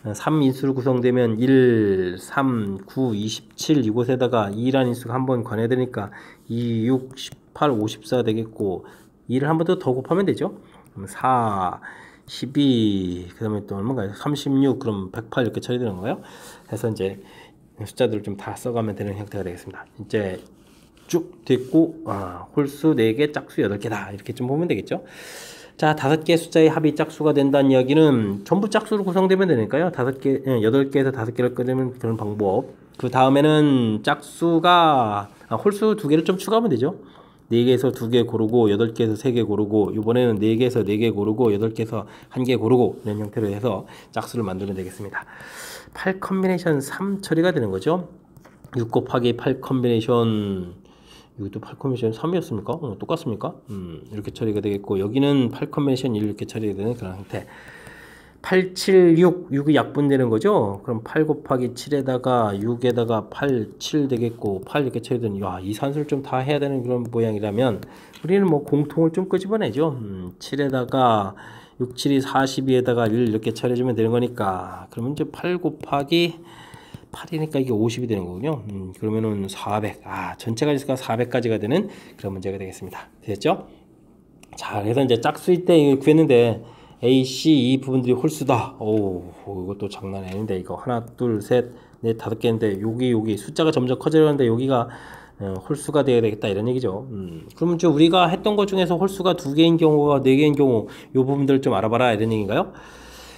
3인수로 구성되면 1, 3, 9, 27 이곳에다가 2라는 인수가 한 번 관해야 되니까 2, 6, 18, 54 되겠고 2를 한 번 더 곱하면 되죠. 그럼 4, 12, 그 다음에 또 얼마인가요? 36, 그럼 108 이렇게 처리되는 거예요. 그래서 이제 숫자들을 좀 다 써가면 되는 형태가 되겠습니다. 이제 쭉 됐고, 홀수 4개, 짝수 8개다. 이렇게 좀 보면 되겠죠. 자, 5개 숫자의 합이 짝수가 된다는 이야기는 전부 짝수로 구성되면 되니까요. 8개에서 5개를 꺼내면 그런 방법. 그 다음에는 짝수가, 홀수 2개를 좀 추가하면 되죠. 4개에서 2개 고르고 8개에서 3개 고르고 이번에는 4개에서 4개 고르고 8개에서 1개 고르고 이런 형태로 해서 짝수를 만들면 되겠습니다. 8 컨비네이션 3 처리가 되는 거죠. 6 곱하기 8 컨비네이션 이것도 8 컨비네이션 3이었습니까? 똑같습니까? 이렇게 처리가 되겠고 여기는 8 컨비네이션 1 이렇게 처리가 되는 그런 형태. 8, 7, 6, 6이 약분되는 거죠. 그럼 8 곱하기 7에다가 6에다가 8, 7 되겠고 8 이렇게 처리되는 이 산수를 좀 다 해야 되는 그런 모양이라면 우리는 뭐 공통을 좀 끄집어내죠. 7에다가 6, 7이 42에다가 1 이렇게 처리해주면 되는 거니까 그러면 이제 8 곱하기 8이니까 이게 50이 되는 거군요. 그러면은 400. 전체 가지수가 400까지가 되는 그런 문제가 되겠습니다. 됐죠? 자, 그래서 이제 짝수일 때 구했는데 A, C 이 부분들이 홀수다. 이것도 장난이 아닌데 이거 하나, 둘, 셋, 넷, 5개인데 여기 숫자가 점점 커져가는데 여기가 홀수가 되어야 되겠다 이런 얘기죠. 그럼 이제 우리가 했던 것 중에서 홀수가 2개인 경우가 4개인 경우 이 부분들을 좀 알아봐라 이런 얘기인가요?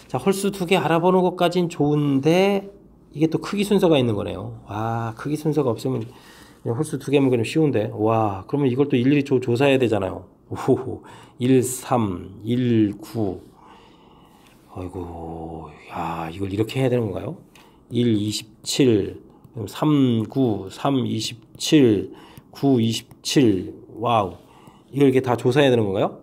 자, 홀수 2개 알아보는 것까진 좋은데 이게 또 크기 순서가 있는 거네요. 크기 순서가 없으면 홀수 2개면 그냥 쉬운데 그러면 이걸 또 일일이 조사해야 되잖아요. 1, 3, 1, 9 아이고, 이걸 이렇게 해야 되는 건가요? 1, 27, 3, 9, 3, 27, 9, 27. 와우. 이걸 이렇게 다 조사해야 되는 건가요?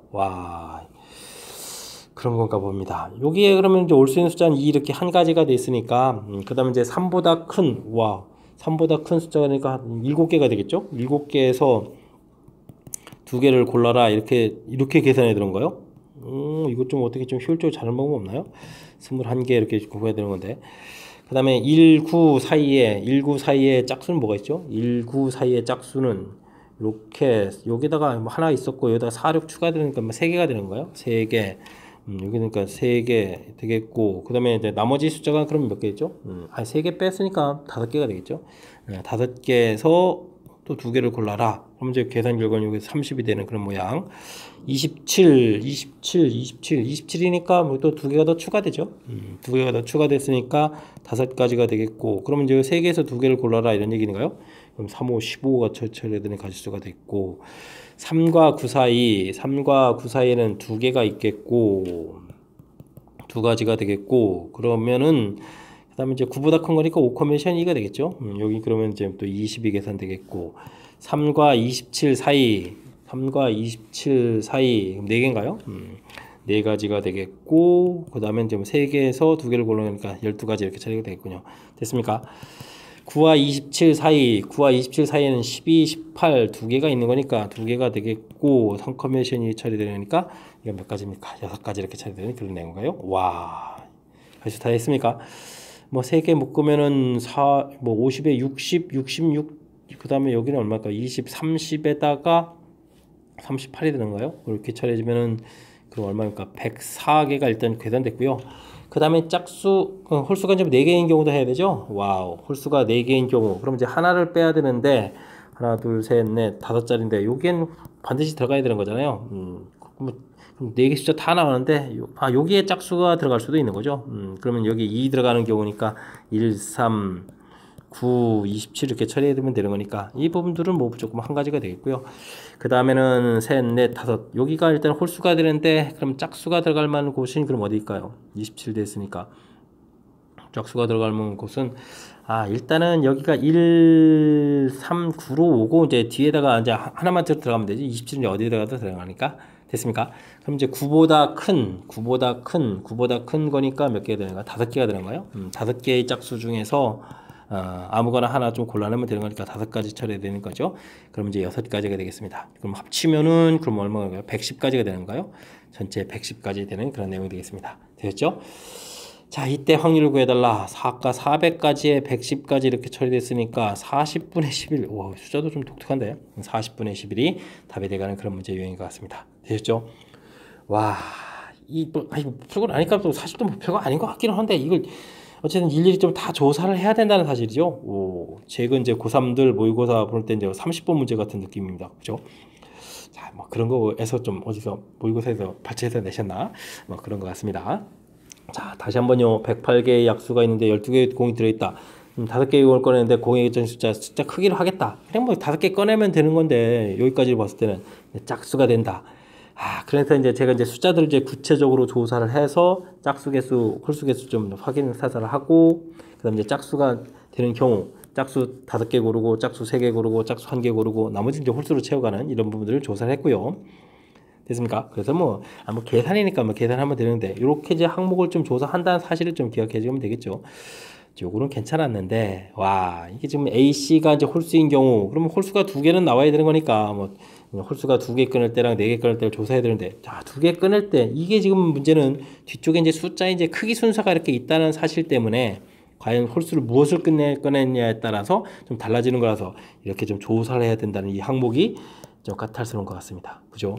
그런 건가 봅니다. 여기에 그러면 이제 올 수 있는 숫자는 이렇게 한 가지가 돼 있으니까, 그 다음에 이제 3보다 큰, 3보다 큰 숫자가 되니까 7개가 되겠죠? 7개에서 두 개를 골라라 이렇게 계산해야 되는 거요? 이거 좀 어떻게 좀 효율적으로 자는 방법 없나요? 21개 이렇게 구해야 되는 건데. 그 다음에 1, 9 사이에 짝수는 뭐가 있죠? 1, 9 사이의 짝수는 이렇게 여기다가 뭐 하나 있었고 여기다가 4, 6 추가되니까 뭐 3개가 되는 거예요. 3개. 여기 그러니까 3개 되겠고, 그 다음에 이제 나머지 숫자가 그럼 몇 개겠죠? 3개 뺐으니까 5개가 되겠죠? 5개에서 또 2개를 골라라. 그럼 이제 계산 결과는 여기 30이 되는 그런 모양. 27이니까 뭐 또 2개가 더 추가되죠. 2개가 더 추가됐으니까 5가지가 되겠고, 그러면 이제 3개에서 2개를 골라라 이런 얘기인가요? 그럼 3, 5, 15가 처리되는 가지수가 됐고, 3과 9 사이에는 2개가 있겠고, 2가지가 되겠고, 그러면은 그 다음에 이제 9보다 큰 거니까 5 컨벤션 2가 되겠죠. 여기 그러면 이제 또 20이 계산되겠고, 3과 27 사이 그럼 4개인가요? 4가지가 되겠고, 그 다음에 이제 3개에서 2개를 고르니까 12가지 이렇게 처리가 되겠군요. 됐습니까? 9와 27 사이에는 12, 18 2개가 있는 거니까 2개가 되겠고, 3 컨벤션이 처리되니까 이건 몇 가지입니까? 6가지 이렇게 처리되는 그런 내용인가요? 와, 벌써 다 했습니까? 뭐 3개 묶으면은 50에 60, 66, 그 다음에 여기는 얼마일까? 20, 30에다가 38이 되는가요? 이렇게 처리해주면은 그럼 얼마입니까? 104개가 일단 계산됐고요. 그 다음에 짝수, 홀수가 이제 4개인 경우도 해야 되죠? 와우, 홀수가 4개인 경우. 그럼 이제 하나를 빼야 되는데, 하나, 둘, 셋, 넷, 5자리인데, 여기엔 반드시 들어가야 되는 거잖아요. 그럼 4개 숫자 다 나오는데, 여기에 짝수가 들어갈 수도 있는 거죠. 그러면 여기 2 들어가는 경우니까, 1, 3, 9, 27 이렇게 처리해 두면 되는 거니까 이 부분들은 뭐 조금 한 가지가 되겠고요. 그 다음에는 셋, 넷, 다섯, 여기가 일단 홀수가 되는데 그럼 짝수가 들어갈 만한 곳은 그럼 어디일까요? 27 됐으니까 짝수가 들어갈 만한 곳은 일단은 여기가 1, 3, 9로 오고 이제 뒤에다가 이제 하나만 들어가면 되지. 27은 어디에다가 들어가니까 됐습니까? 그럼 이제 9보다 큰 거니까 몇 개가 되는가? 5개가 되는가요? 5개의 짝수 중에서 아무거나 하나 좀 골라내면 되는 거니까 5가지 처리해야 되는 거죠. 그럼 이제 6가지가 되겠습니다. 그럼 합치면은 그럼 얼마인가요? 110가지가 되는가요? 전체 110가지 되는 그런 내용이 되겠습니다. 되셨죠? 자, 이때 확률을 구해달라. 4가 400가지에 110가지 이렇게 처리됐으니까 40분의 11. 와, 숫자도 좀 독특한데. 40분의 11이 답이 돼가는 그런 문제 유형인 것 같습니다. 되셨죠? 와, 풀고 나니까 또 사실 또 별거 아닌 것 같기는 한데 이걸 어쨌든 일일이 좀 다 조사를 해야 된다는 사실이죠. 최근 이제 고3들 모의고사 볼 때 이제 30번 문제 같은 느낌입니다. 그죠? 자, 뭐 그런 거에서 좀 어디서 모의고사에서 발췌해서 내셨나? 뭐 그런 것 같습니다. 자, 다시 한번요. 108개의 약수가 있는데 12개의 공이 들어있다. 5개의 공을 꺼내는데 공의 일정 숫자 크기로 하겠다. 그냥 뭐 5개 꺼내면 되는 건데 여기까지 봤을 때는 짝수가 된다. 그래서 이제 제가 이제 숫자들을 이제 구체적으로 조사를 해서 짝수 개수, 홀수 개수 좀 확인 사살을 하고, 그 다음에 이제 짝수가 되는 경우, 짝수 5개 고르고, 짝수 3개 고르고, 짝수 1개 고르고, 나머지 이제 홀수로 채워가는 이런 부분들을 조사를 했고요. 됐습니까? 그래서 뭐 계산이니까 뭐 계산하면 되는데, 이렇게 이제 항목을 좀 조사한다는 사실을 좀 기억해 주면 되겠죠. 요거는 괜찮았는데, 이게 지금 AC가 이제 홀수인 경우, 그러면 홀수가 2개는 나와야 되는 거니까, 뭐, 홀수가 2개 끊을 때랑 4개 끊을 때를 조사해야 되는데, 자, 2개 끊을 때, 이게 지금 문제는 뒤쪽에 이제 숫자의 이제 크기 순서가 이렇게 있다는 사실 때문에, 과연 홀수를 무엇을 꺼냈냐에 따라서 좀 달라지는 거라서, 이렇게 좀 조사를 해야 된다는 이 항목이 좀 까탈스러운 것 같습니다. 그죠?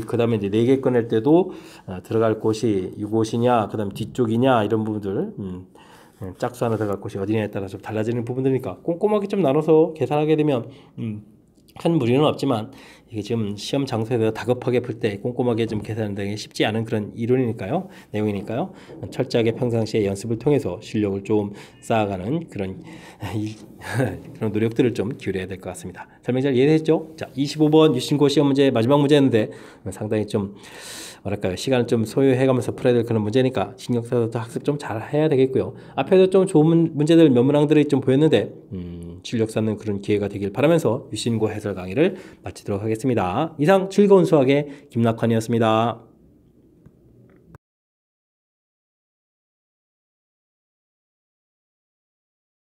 그 다음에 이제 4개 꺼낼 때도, 들어갈 곳이 이곳이냐, 그 다음 뒤쪽이냐, 이런 부분들, 짝수 하나 들어갈 곳이 어디냐에 따라 좀 달라지는 부분들이니까 꼼꼼하게 좀 나눠서 계산하게 되면 큰 무리는 없지만 이게 지금 시험 장소에서 다급하게 풀 때 꼼꼼하게 좀 계산하는 게 쉽지 않은 그런 이론이니까요, 내용이니까요. 철저하게 평상시에 연습을 통해서 실력을 좀 쌓아가는 그런 노력들을 좀 기울여야 될 것 같습니다. 설명 잘 이해되셨죠? 자, 25번 유신고 시험 문제 마지막 문제였는데 상당히 좀 뭐랄까요, 시간을 좀 소요해가면서 풀어야 될 그런 문제니까 신경 써서 학습 좀 잘 해야 되겠고요. 앞에도 좀 좋은 문제들 몇 문항들이 좀 보였는데 실력 쌓는 그런 기회가 되길 바라면서 유신고 해설 강의를 마치도록 하겠습니다. 이상 즐거운 수학의 김낙환이었습니다.